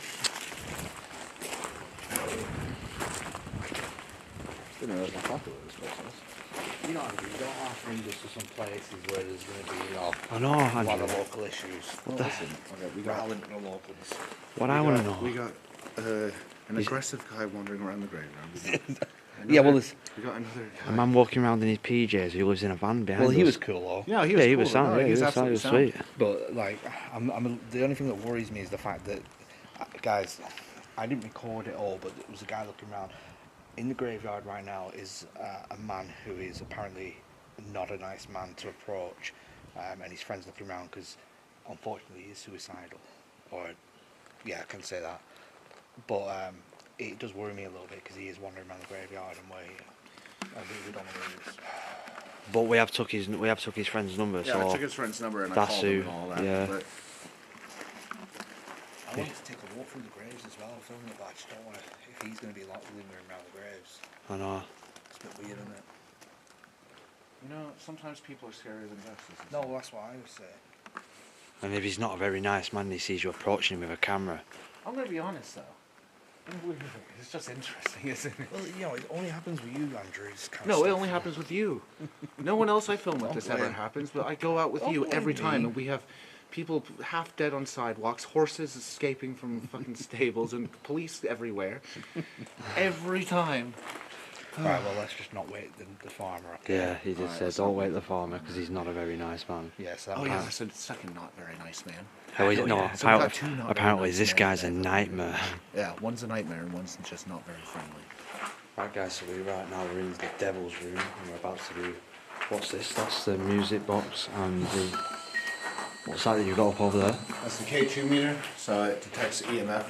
[SPEAKER 1] Didn't realize how popular this place is.
[SPEAKER 3] You know, Andrew, you don't have to bring us to some places where there's going to be, you know,
[SPEAKER 5] I know,
[SPEAKER 3] a lot
[SPEAKER 5] Andrew.
[SPEAKER 3] of local issues.
[SPEAKER 1] Listen, okay, we got
[SPEAKER 3] Rather than the locals.
[SPEAKER 5] What I want to know.
[SPEAKER 1] We got an aggressive guy wandering around the graveyard.
[SPEAKER 5] Yeah, well, there's
[SPEAKER 1] We got another
[SPEAKER 5] a
[SPEAKER 1] guy.
[SPEAKER 5] man walking around in his PJs who lives in a van behind
[SPEAKER 3] Well, he
[SPEAKER 5] us.
[SPEAKER 3] was cool though.
[SPEAKER 1] Yeah, he
[SPEAKER 5] Yeah,
[SPEAKER 1] was
[SPEAKER 5] he
[SPEAKER 1] cool.
[SPEAKER 5] was sound.
[SPEAKER 1] No,
[SPEAKER 5] Yeah, he was sound. He
[SPEAKER 1] absolutely
[SPEAKER 5] was
[SPEAKER 1] sound.
[SPEAKER 5] sweet.
[SPEAKER 3] But like, the only thing that worries me is the fact that, guys, I didn't record it all, but there was a guy looking around. In the graveyard right now is a man who is apparently not a nice man to approach, and his friends looking around because, unfortunately, he's suicidal. Or, yeah, I can say that. But it does worry me a little bit because he is wandering around the graveyard and we don't know where he is.
[SPEAKER 5] But we have took his friend's number.
[SPEAKER 1] Yeah,
[SPEAKER 5] so
[SPEAKER 1] I took his friend's number and I
[SPEAKER 5] that's
[SPEAKER 1] called him
[SPEAKER 5] who-
[SPEAKER 1] and all that.
[SPEAKER 5] yeah.
[SPEAKER 1] But
[SPEAKER 3] I wanted to take a walk through the graves as well, film it, but I just don't want to. If he's going to be like lingering around the graves,
[SPEAKER 5] I know.
[SPEAKER 3] it's a bit weird, isn't it?
[SPEAKER 1] you know, sometimes people are scarier than ghosts.
[SPEAKER 3] No, well, that's what I would say.
[SPEAKER 5] And if he's not a very nice man, and he sees you approaching him with a camera.
[SPEAKER 1] I'm gonna be honest though. It's just interesting, isn't it?
[SPEAKER 3] Well, you know, it only happens with you, Andrew. It's kind of
[SPEAKER 1] No, it
[SPEAKER 3] stuff.
[SPEAKER 1] only happens with you. No one else I film with
[SPEAKER 3] Don't
[SPEAKER 1] this ever
[SPEAKER 3] blame.
[SPEAKER 1] happens, but I go out with
[SPEAKER 3] Don't
[SPEAKER 1] you every
[SPEAKER 3] blame
[SPEAKER 1] time,
[SPEAKER 3] me.
[SPEAKER 1] and we have people half dead on sidewalks, horses escaping from fucking stables, and police everywhere. Every time.
[SPEAKER 3] Right, well, let's just not wake the farmer up.
[SPEAKER 5] Yeah, he just
[SPEAKER 1] Alright,
[SPEAKER 5] said,
[SPEAKER 1] let's
[SPEAKER 5] don't
[SPEAKER 1] not
[SPEAKER 5] wake
[SPEAKER 1] wake
[SPEAKER 5] the farmer because he's not a very nice man.
[SPEAKER 3] Yes, that
[SPEAKER 1] Oh
[SPEAKER 3] man.
[SPEAKER 1] yeah, that's a second not very nice man.
[SPEAKER 5] Oh,
[SPEAKER 3] yeah.
[SPEAKER 5] no,
[SPEAKER 1] So we got two not very
[SPEAKER 5] apparently
[SPEAKER 1] nice
[SPEAKER 5] this
[SPEAKER 1] men
[SPEAKER 5] guy's a
[SPEAKER 1] today.
[SPEAKER 5] nightmare.
[SPEAKER 1] Yeah, one's a nightmare and one's just not very friendly.
[SPEAKER 5] Right guys, so right now we're in the devil's room and we're about to do, what's this? That's the music box and the, what's that you've got up over there?
[SPEAKER 1] That's the K2 meter, so it detects EMF.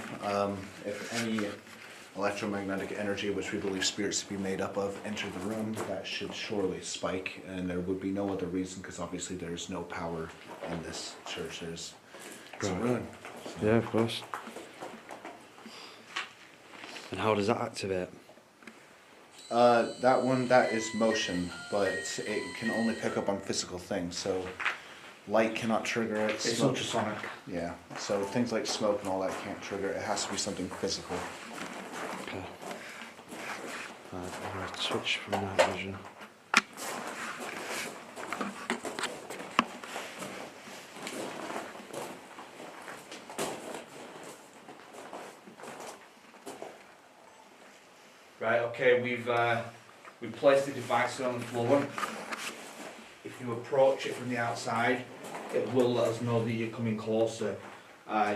[SPEAKER 1] If any electromagnetic energy, which we believe spirits to be made up of, enter the room, that should surely spike, and there would be no other reason, because obviously there's no power in this church. It's a
[SPEAKER 5] Right.
[SPEAKER 1] ruin.
[SPEAKER 5] Yeah, of course. And how does that activate?
[SPEAKER 1] That one, that is motion, but it can only pick up on physical things, so light cannot trigger it.
[SPEAKER 3] It's
[SPEAKER 1] smoke-
[SPEAKER 3] ultrasonic.
[SPEAKER 1] Yeah, so things like smoke and all that can't trigger it. It has to be something physical.
[SPEAKER 5] Okay. Right, I'm going to switch from night vision.
[SPEAKER 3] Right, okay, we've placed the device on the floor. If you approach it from the outside, it will let us know that you're coming closer.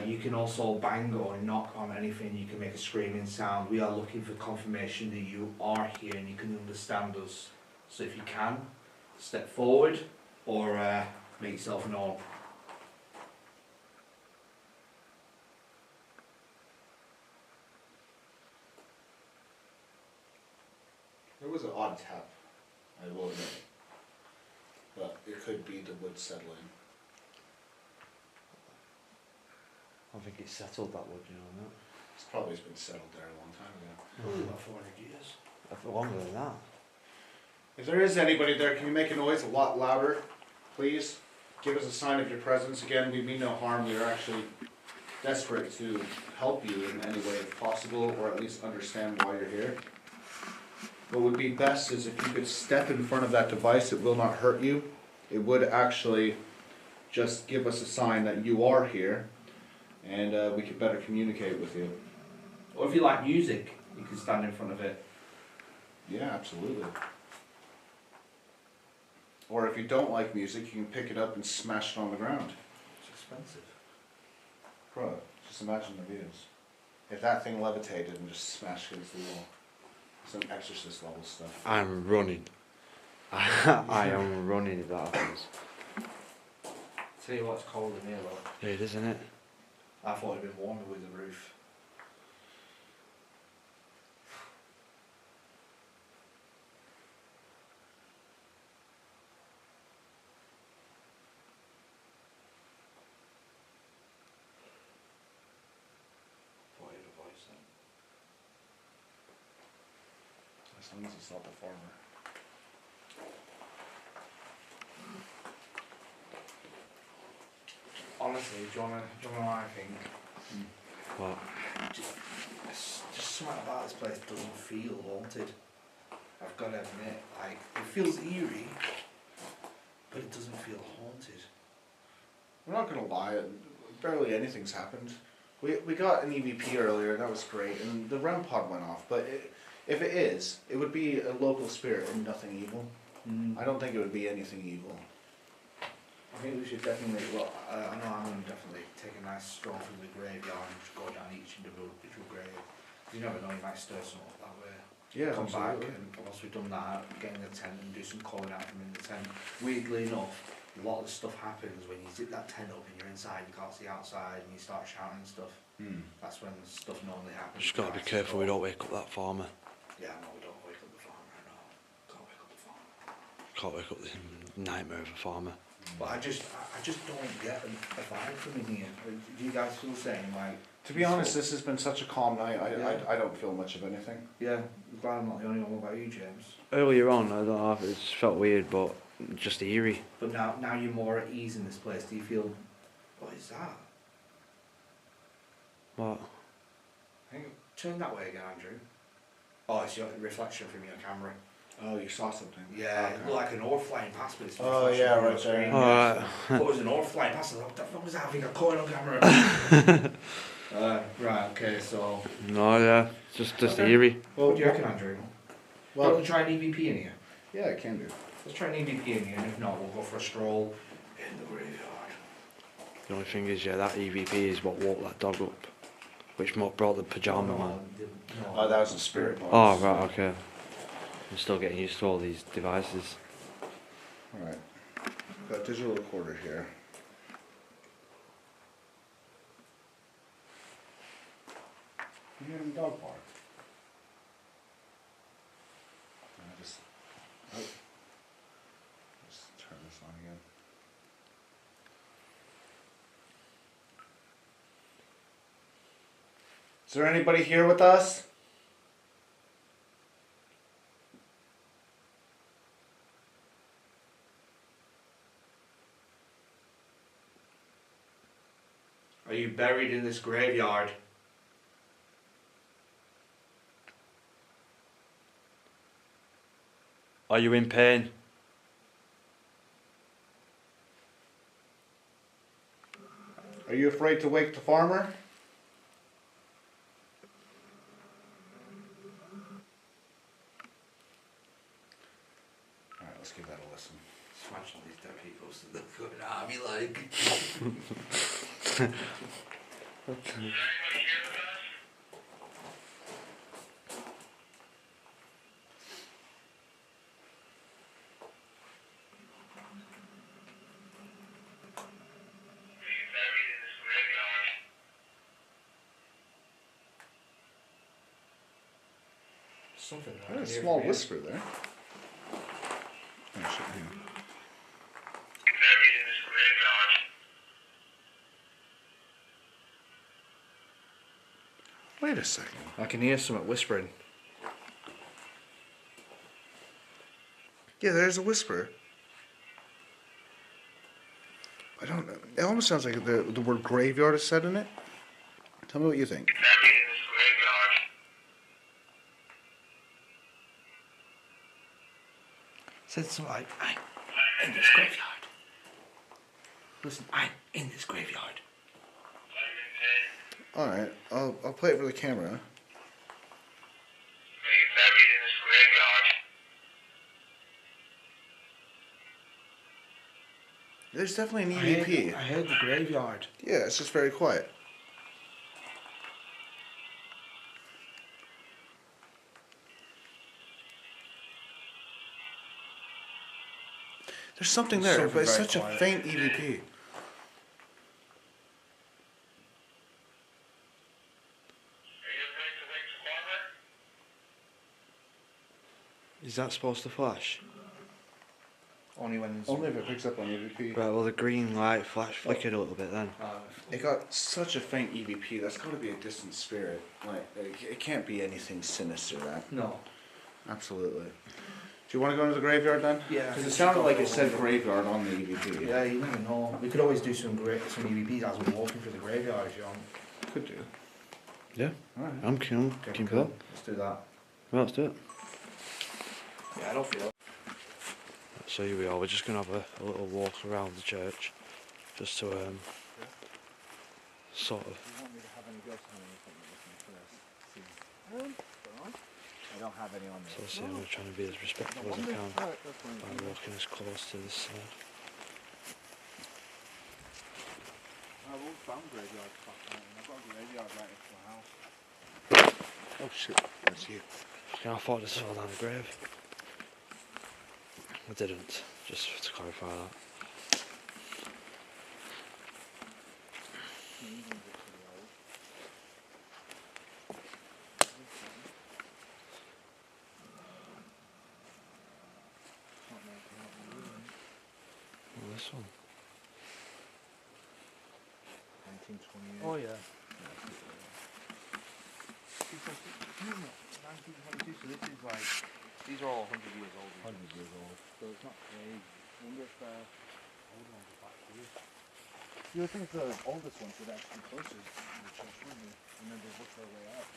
[SPEAKER 3] You can also bang or knock on anything, you can make a screaming sound. We are looking for confirmation that you are here and you can understand us. So if you can, step forward or make yourself known.
[SPEAKER 1] There was an odd tap, I will admit. But it could be the wood settling.
[SPEAKER 5] I think it's settled that wood, you know that?
[SPEAKER 1] It's probably been settled there a long time ago.
[SPEAKER 3] Ooh, about 400 years.
[SPEAKER 5] I thought longer than that.
[SPEAKER 1] If there is anybody there, can you make a noise a lot louder, please? Give us a sign of your presence. Again, we mean no harm. We are actually desperate to help you in any way if possible, or at least understand why you're here. What would be best is if you could step in front of that device. It will not hurt you. It would actually just give us a sign that you are here, and we could better communicate with you.
[SPEAKER 3] Or if you like music, you can stand in front of it.
[SPEAKER 1] Yeah, absolutely. Or if you don't like music, you can pick it up and smash it on the ground.
[SPEAKER 3] It's expensive.
[SPEAKER 1] Bro, just imagine the views. If that thing levitated and just smashed against the wall. Some exorcist level stuff.
[SPEAKER 5] I'm running. I am running if that happens.
[SPEAKER 3] Tell you what's cold in here though.
[SPEAKER 5] Yeah, it is, isn't it?
[SPEAKER 3] I thought it'd been warmer with the roof. Thought I heard a voice then.
[SPEAKER 1] As long as it's not the farmer.
[SPEAKER 3] Honestly, do you wanna know what I think?
[SPEAKER 5] What?
[SPEAKER 3] Just something about this place doesn't feel haunted. I've got to admit, like, it feels eerie, but it doesn't feel haunted.
[SPEAKER 1] We're not gonna lie, barely anything's happened. We got an EVP earlier, that was great, and the REM pod went off, but if it is, it would be a local spirit and nothing evil. I don't think it would be anything evil.
[SPEAKER 3] I think we should definitely, well, I know I'm going to definitely take a nice stroll through the graveyard and just go down each individual grave. You never know, you might stir something up that way.
[SPEAKER 1] Yeah,
[SPEAKER 3] Come back,
[SPEAKER 1] absolutely.
[SPEAKER 3] and once we've done that, get in the tent and do some calling out from in the tent. Weirdly enough, a lot of the stuff happens when you zip that tent up and you're inside, you can't see outside, and you start shouting and stuff. That's when stuff normally happens.
[SPEAKER 5] Just gotta be careful we don't wake up that farmer.
[SPEAKER 3] Yeah, no, we don't wake up the farmer, no. Can't wake up the farmer.
[SPEAKER 5] Can't wake up this nightmare of a farmer.
[SPEAKER 3] But I just don't get a vibe from in here. Do you guys feel the same? Like,
[SPEAKER 1] To be honest, this has been such a calm night,
[SPEAKER 3] Yeah.
[SPEAKER 1] I don't feel much of anything.
[SPEAKER 3] yeah, I'm glad I'm not the only one. What about you, James?
[SPEAKER 5] Earlier on, I don't know if it just felt weird, but just eerie.
[SPEAKER 3] But now you're more at ease in this place. Do you feel? What is that?
[SPEAKER 5] What?
[SPEAKER 3] Turn that way again, Andrew. Oh, it's your reflection from your camera.
[SPEAKER 1] Oh, you saw something?
[SPEAKER 3] Yeah, it looked like an orb flying past me.
[SPEAKER 1] Oh, yeah, right there.
[SPEAKER 3] Yeah, so I thought it was an orb flying past. I thought, what the fuck was that? I think I caught it on camera. Right, okay, so.
[SPEAKER 5] No, yeah, just
[SPEAKER 3] Okay.
[SPEAKER 5] eerie.
[SPEAKER 1] Well,
[SPEAKER 3] What do you reckon, Andrew?
[SPEAKER 1] well-
[SPEAKER 3] Well, we try an EVP in here.
[SPEAKER 1] Yeah, I can do.
[SPEAKER 3] Let's try an EVP in here, and if not, we'll go for a stroll in the graveyard.
[SPEAKER 5] The only thing is, yeah, that EVP is what woke that dog up, which brought the pajama man.
[SPEAKER 1] Oh, that was a spirit box.
[SPEAKER 5] Oh, right, okay. I'm still getting used to all these devices.
[SPEAKER 1] Alright. Got a digital recorder here. You hear him dog bark? I just turn this on again. Is there anybody here with us?
[SPEAKER 3] Are you buried in this graveyard?
[SPEAKER 5] Are you in pain?
[SPEAKER 1] Are you afraid to wake the farmer? Alright, let's give that a listen.
[SPEAKER 3] Smash all these dead people so they're going at me like. Something
[SPEAKER 1] I heard a small whisper there. Oh, shit, hang on. Wait a second.
[SPEAKER 3] I can hear something whispering.
[SPEAKER 1] Yeah, there's a whisper. I don't know. It almost sounds like the word graveyard is said in it. Tell me what you think.
[SPEAKER 3] Said something like, I'm in this graveyard. Listen, I'm in this graveyard.
[SPEAKER 1] Alright, I'll play it for the camera. There's definitely an EVP.
[SPEAKER 3] I heard the graveyard.
[SPEAKER 1] Yeah, it's just very quiet. There's something
[SPEAKER 3] There's
[SPEAKER 1] there,
[SPEAKER 3] something
[SPEAKER 1] but it's
[SPEAKER 3] very
[SPEAKER 1] such
[SPEAKER 3] quiet.
[SPEAKER 1] a faint EVP.
[SPEAKER 5] Is that supposed to flash?
[SPEAKER 3] Only when
[SPEAKER 1] Only if it picks up on EVP.
[SPEAKER 5] Right, well the green light flickered a little bit then.
[SPEAKER 1] It got such a faint EVP. That's got to be a distant spirit. Like it can't be anything sinister. That
[SPEAKER 3] No.
[SPEAKER 1] absolutely. Do you want to go into the graveyard then?
[SPEAKER 3] Yeah.
[SPEAKER 1] Because it sounded like it said graveyard on the EVP.
[SPEAKER 3] Yeah, you never know. We could always do some EVPs as we're walking through the graveyard if you want.
[SPEAKER 1] Could do.
[SPEAKER 5] Yeah,
[SPEAKER 1] Alright.
[SPEAKER 5] I'm keen for
[SPEAKER 3] cool.
[SPEAKER 5] that.
[SPEAKER 3] Let's do that.
[SPEAKER 5] Well, let's do it.
[SPEAKER 3] Yeah, I don't feel it.
[SPEAKER 5] So here we are, we're just going to have a little walk around the church, just to sort of...
[SPEAKER 1] You want me to have any ghost hunting equipment with me for this? I don't have any on me.
[SPEAKER 5] So see, I'm trying to be as respectful as I can by walking as close to this side.
[SPEAKER 1] I've always found graveyards fucked out, and I've got a graveyard right next to my house. Oh shit, that's you.
[SPEAKER 5] Can I thought this fell down the grave? I didn't, just to clarify that. Oh, this one.
[SPEAKER 1] 1928.
[SPEAKER 5] Oh yeah.
[SPEAKER 3] 1922, so this is like, these are all 100 years old.
[SPEAKER 1] 100 years old. So it's not crazy. I wonder if old ones are back here. You would think the oldest ones would actually be closer to the church, wouldn't you? And then they work their way out.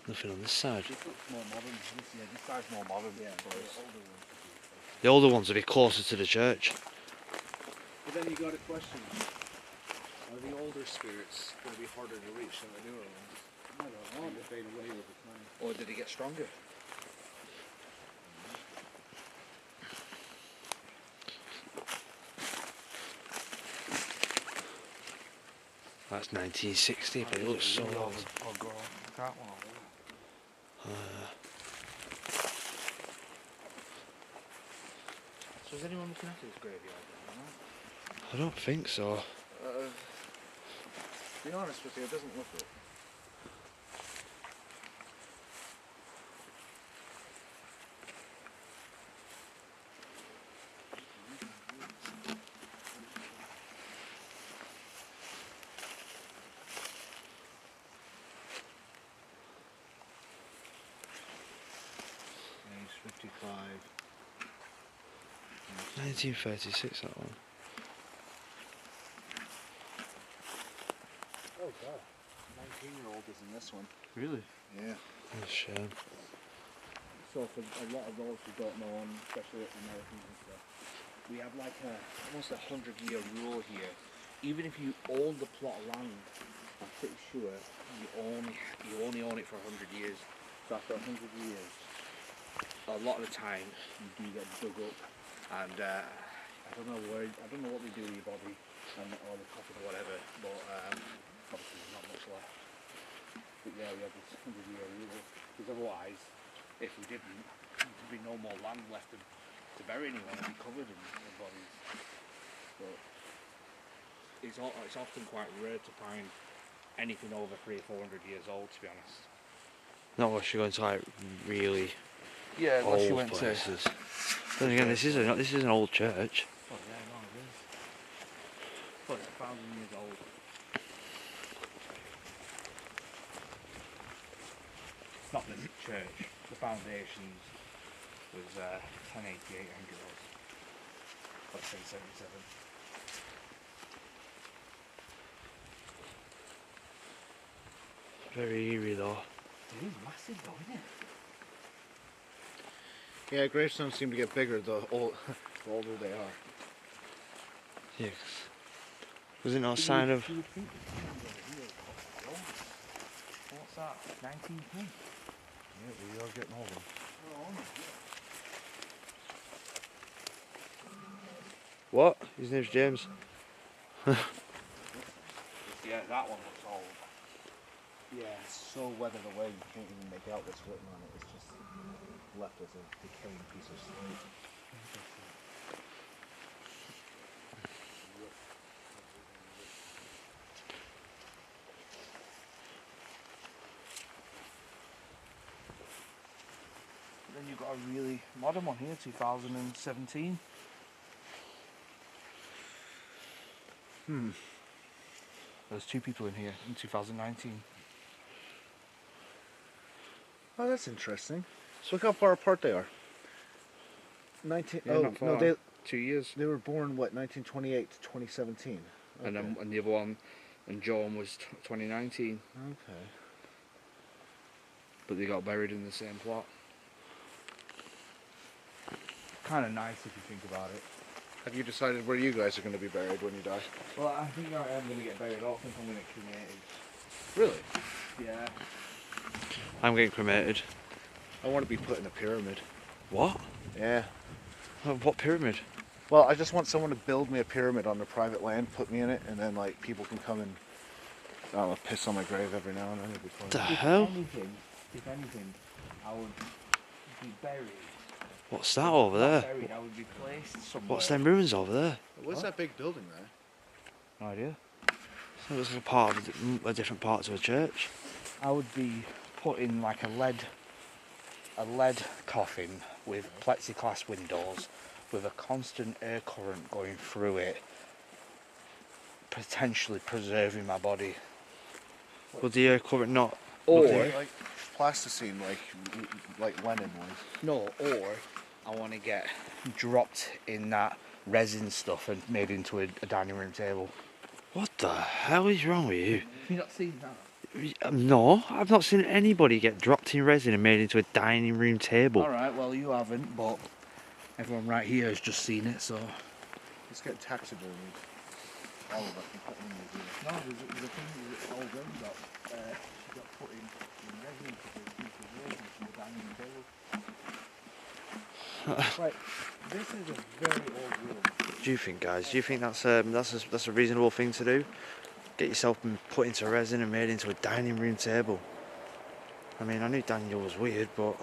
[SPEAKER 5] Nothing on this side.
[SPEAKER 3] This looks more modern. This side's more modern. Yeah,
[SPEAKER 5] The older ones would be closer to the church.
[SPEAKER 1] But then you got a question. Are the older spirits going to be harder to reach than the newer ones?
[SPEAKER 3] I don't know.
[SPEAKER 1] They fade away over time.
[SPEAKER 3] Or did he get stronger?
[SPEAKER 5] That's 1960, but it looks so old.
[SPEAKER 3] Oh, God. That one. So is anyone looking after this graveyard?
[SPEAKER 5] I don't think so.
[SPEAKER 1] To be honest with you, it doesn't look it.
[SPEAKER 3] Age 55.
[SPEAKER 5] 1936, that one.
[SPEAKER 1] Oh god. 19-year-old is in this one.
[SPEAKER 5] Really?
[SPEAKER 1] Yeah.
[SPEAKER 5] That's a shame.
[SPEAKER 3] So for a lot of those who don't know, especially Americans and stuff, we have like almost 100-year rule here. Even if you own the plot of land, I'm pretty sure you only own it for 100 years. So after 100 years, a lot of the time you do get dug up, and I don't know what they do with your body or the coffin or whatever, but obviously there's not much left. But yeah, we have this 100-year rule, because otherwise, if we didn't, there'd be no more land left to bury anyone. It'd be covered in bodies. But it's often quite rare to find anything over 300 or 400 years old, to be honest.
[SPEAKER 5] Not unless you're going to like really
[SPEAKER 3] Yeah, unless you
[SPEAKER 5] old
[SPEAKER 3] went
[SPEAKER 5] places. Then again, this is an old church.
[SPEAKER 3] Oh yeah, no, it is. But it's 1,000 years old. It's not the church. The foundations was 1088, I think it was. Or 1077.
[SPEAKER 5] Very eerie though.
[SPEAKER 3] It is massive though, isn't it?
[SPEAKER 1] Yeah, gravestones seem to get bigger the older they are.
[SPEAKER 5] Yes. Was it not a sign of?
[SPEAKER 3] What's that? 1910?
[SPEAKER 1] Yeah, we are getting older.
[SPEAKER 5] What? His name's James.
[SPEAKER 3] Yeah, that one looks old.
[SPEAKER 1] Yeah, it's so weathered away you can't even make out what's written on it. It's just left as a decaying piece of slate.
[SPEAKER 3] Then you've got a really modern one here, 2017. There's two people in here in 2019.
[SPEAKER 1] Oh, that's interesting. So look how far apart they are. 19.
[SPEAKER 5] Yeah,
[SPEAKER 1] oh
[SPEAKER 5] not
[SPEAKER 1] no,
[SPEAKER 5] far. 2 years.
[SPEAKER 1] they were born what 1928 to 2017. Okay.
[SPEAKER 5] And the other one, and John was 2019.
[SPEAKER 1] Okay.
[SPEAKER 5] But they got buried in the same plot.
[SPEAKER 3] Kind of nice if you think about it.
[SPEAKER 1] Have you decided where you guys are going to be buried when you die?
[SPEAKER 3] Well, I think I am going to get buried. I don't think I'm going to get cremated.
[SPEAKER 1] Really?
[SPEAKER 3] Yeah.
[SPEAKER 5] I'm getting cremated.
[SPEAKER 1] I want to be put in a pyramid.
[SPEAKER 5] What?
[SPEAKER 1] Yeah.
[SPEAKER 5] What pyramid?
[SPEAKER 1] Well, I just want someone to build me a pyramid on their private land, put me in it, and then like people can come and I don't know, piss on my grave every now and then. It'd be fun.
[SPEAKER 5] The hell?
[SPEAKER 3] If anything, I would be buried.
[SPEAKER 5] What's that over there?
[SPEAKER 3] Buried, I would be placed somewhere.
[SPEAKER 5] What's them ruins over there?
[SPEAKER 1] What's that big building there?
[SPEAKER 3] No idea.
[SPEAKER 5] So it's a part of a different parts of a church.
[SPEAKER 3] I would be put in like a lead coffin with plexiglass windows, with a constant air current going through it, potentially preserving my body.
[SPEAKER 5] Would the air current not?
[SPEAKER 3] Or
[SPEAKER 1] Like plasticine, like Lenin was.
[SPEAKER 3] no, or I want to get dropped in that resin stuff and made into a dining room table.
[SPEAKER 5] What the hell is wrong with you?
[SPEAKER 3] Have you not seen that?
[SPEAKER 5] No, I've not seen anybody get dropped in resin and made into a dining room table.
[SPEAKER 3] Alright, well you haven't, but everyone right here has just seen it, so...
[SPEAKER 1] Let's get taxidermy. All of us can put in the museum.
[SPEAKER 3] No, there's a thing that old lady got put in resin to do pieces of resin from the dining room table. Right, this is a very old room.
[SPEAKER 5] Do you think, guys? Do you think that's a reasonable thing to do? Get yourself put into resin and made into a dining room table. I mean, I knew Daniel was weird, but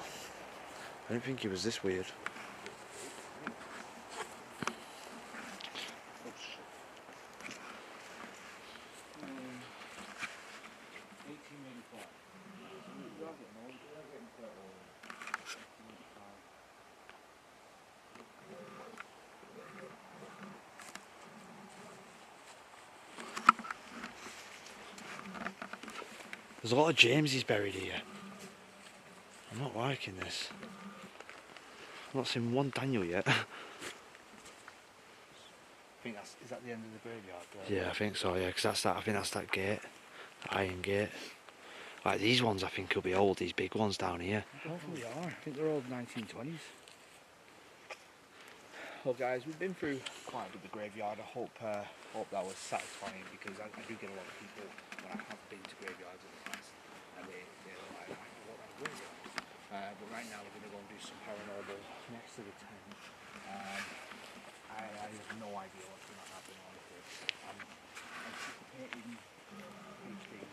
[SPEAKER 5] I didn't think he was this weird. There's a lot of Jameses buried here. I'm not liking this. I've not seen one Daniel yet.
[SPEAKER 3] I think is that the end of the graveyard?
[SPEAKER 5] Yeah, I think so, yeah, because I think that's that gate. The iron gate. Like these ones I think will be old, these big ones down here.
[SPEAKER 3] Hopefully they are. I think they're all 1920s. Well guys, we've been through quite a bit of the graveyard. I hope that was satisfying, because I do get a lot of people when I have been to graveyards in the past and they're like, what that graveyard? But right now we're going to go and do some paranormal next to the tent. I have no idea what's going to happen on it. I'm anticipating HD.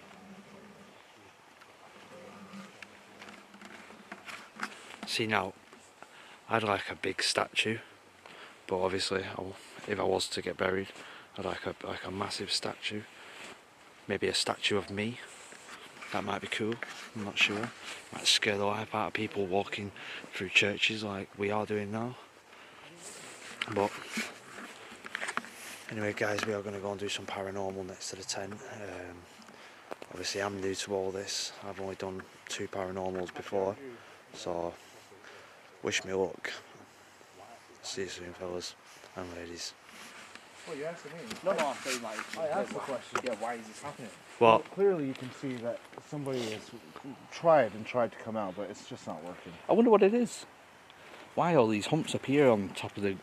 [SPEAKER 5] See now, I'd like a big statue, but obviously if I was to get buried, I'd like a massive statue. Maybe a statue of me. That might be cool, I'm not sure. Might scare the life out of people walking through churches like we are doing now. But anyway guys, we are going to go and do some paranormal next to the tent. Obviously I'm new to all this. I've only done 2 paranormals before, so wish me luck. See you soon, fellas and ladies.
[SPEAKER 6] Well, you're asking me.
[SPEAKER 1] No, I'm saying like.
[SPEAKER 6] I asked the question.
[SPEAKER 1] Yeah, why is this happening?
[SPEAKER 5] Well,
[SPEAKER 6] Clearly you can see that somebody has tried to come out, but it's just not working.
[SPEAKER 3] I wonder what it is. Why all these humps appear on top of the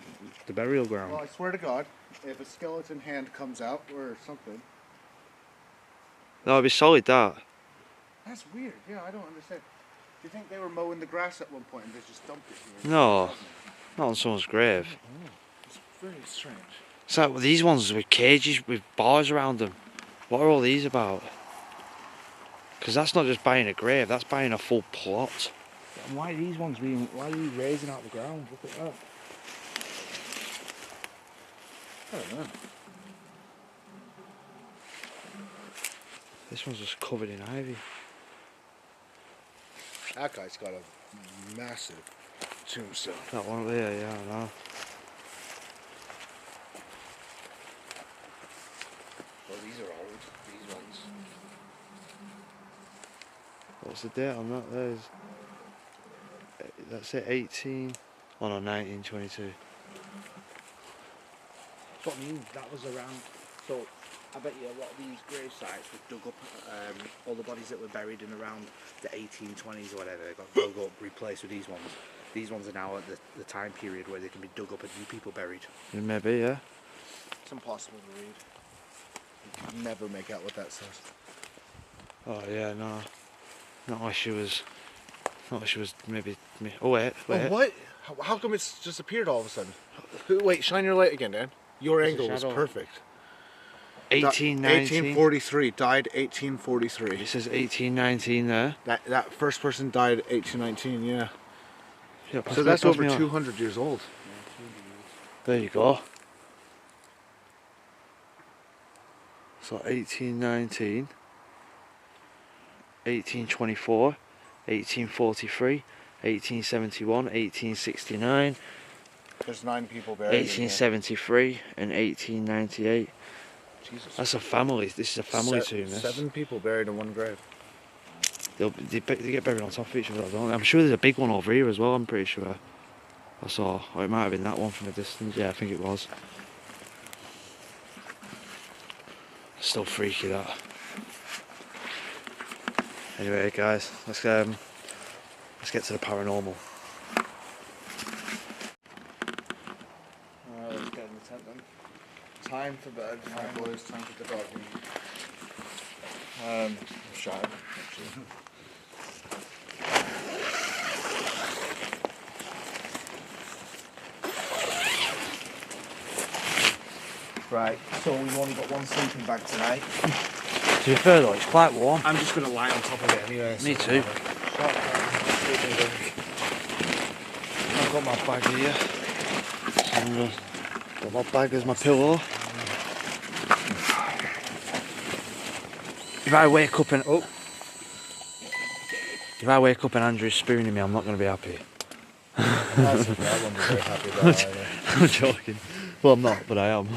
[SPEAKER 3] burial ground?
[SPEAKER 1] Well, I swear to God, if a skeleton hand comes out or something.
[SPEAKER 5] that would be solid, that.
[SPEAKER 1] That's weird. Yeah, I don't understand. Do you think they were mowing the grass at one point and they just dumped it here?
[SPEAKER 5] No, not on someone's grave.
[SPEAKER 1] It's very strange.
[SPEAKER 5] It's like these ones with cages with bars around them. What are all these about? Because that's not just buying a grave, that's buying a full plot.
[SPEAKER 3] And why are these ones why are these raising out the ground? Look at that.
[SPEAKER 1] I don't know.
[SPEAKER 5] This one's just covered in ivy.
[SPEAKER 1] That guy's got a massive tombstone.
[SPEAKER 5] That one there, yeah, I know.
[SPEAKER 1] Well, these are old. These ones.
[SPEAKER 5] What's the date on that? There's, that's it, 18. Oh no, 1922.
[SPEAKER 3] That's what I mean, that was around. So I bet you a lot of these grave sites were dug up, all the bodies that were buried in around the 1820s or whatever, got dug up, replaced with these ones. These ones are now at the time period where they can be dug up and new people buried.
[SPEAKER 5] Yeah, maybe, yeah.
[SPEAKER 1] It's impossible to read. You can never make out what that says.
[SPEAKER 5] Oh yeah, no. Not like she was maybe. Oh wait.
[SPEAKER 1] Oh, what? How come it's just appeared all of a sudden? Wait, shine your light again, Dan. Your angle was
[SPEAKER 3] shadow.
[SPEAKER 1] perfect.
[SPEAKER 5] 1819.
[SPEAKER 1] 1843. Died 1843.
[SPEAKER 5] It says 1819 there.
[SPEAKER 1] That first person died 1819. Yeah.
[SPEAKER 5] Yep,
[SPEAKER 1] So that's over
[SPEAKER 5] me on.
[SPEAKER 1] 200 years old.
[SPEAKER 5] There you go. So 1819, 1824, 1843, 1871, 1869,
[SPEAKER 1] There's 9 people buried.
[SPEAKER 5] 1873 and 1898.
[SPEAKER 1] Jesus.
[SPEAKER 5] That's a family. This is a family tomb. This.
[SPEAKER 1] 7 people buried in one grave.
[SPEAKER 5] They get buried on top of each other, don't they? I'm sure there's a big one over here as well. I'm pretty sure. I saw. Or it might have been that one from a distance. Yeah, I think it was. Still freaky that. Anyway, guys, let's get to the paranormal. Alright, let's get in the tent then. Time for bed.
[SPEAKER 1] Alright, boys, time for the dog.
[SPEAKER 5] I'm shy, actually.
[SPEAKER 3] Right, so we've only got one sleeping bag tonight.
[SPEAKER 5] To be fair though, it's quite warm.
[SPEAKER 3] I'm just going to lie on top of it anyway.
[SPEAKER 5] Me
[SPEAKER 3] so
[SPEAKER 5] too. I've got my bag here. And, got my bag as my pillow. If I wake up and Andrew's spooning me, I'm not going to be happy.
[SPEAKER 1] That's okay, I won't be very happy about that either.
[SPEAKER 5] I'm joking. Well, I'm not, but I am.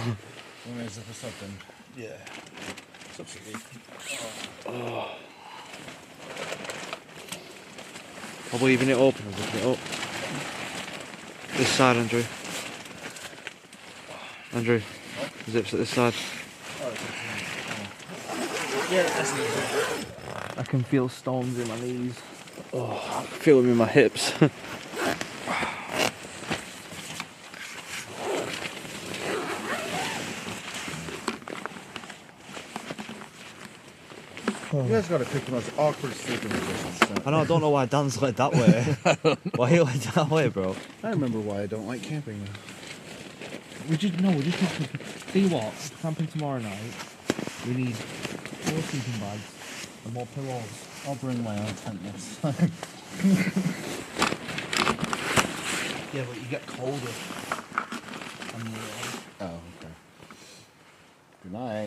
[SPEAKER 1] Is it for something?
[SPEAKER 3] Yeah. It's up to you.
[SPEAKER 5] Oh. I'm leaving it open, I'm lifting it up. This side, Andrew. Andrew, zips at this side.
[SPEAKER 3] Yeah, that's easy.
[SPEAKER 5] I can feel stones in my knees. Oh, I feel them in my hips.
[SPEAKER 1] You guys gotta pick the most awkward sleeping positions.
[SPEAKER 5] I know, I don't know why Dan's led that way. Why you led that way, bro?
[SPEAKER 1] I remember why I don't like camping.
[SPEAKER 3] We just tell you what, camping tomorrow night, we need 4 sleeping bags and more pillows.
[SPEAKER 1] I'll bring my own tent next time.
[SPEAKER 3] Yeah, but you get colder.
[SPEAKER 1] Oh, okay. Good night.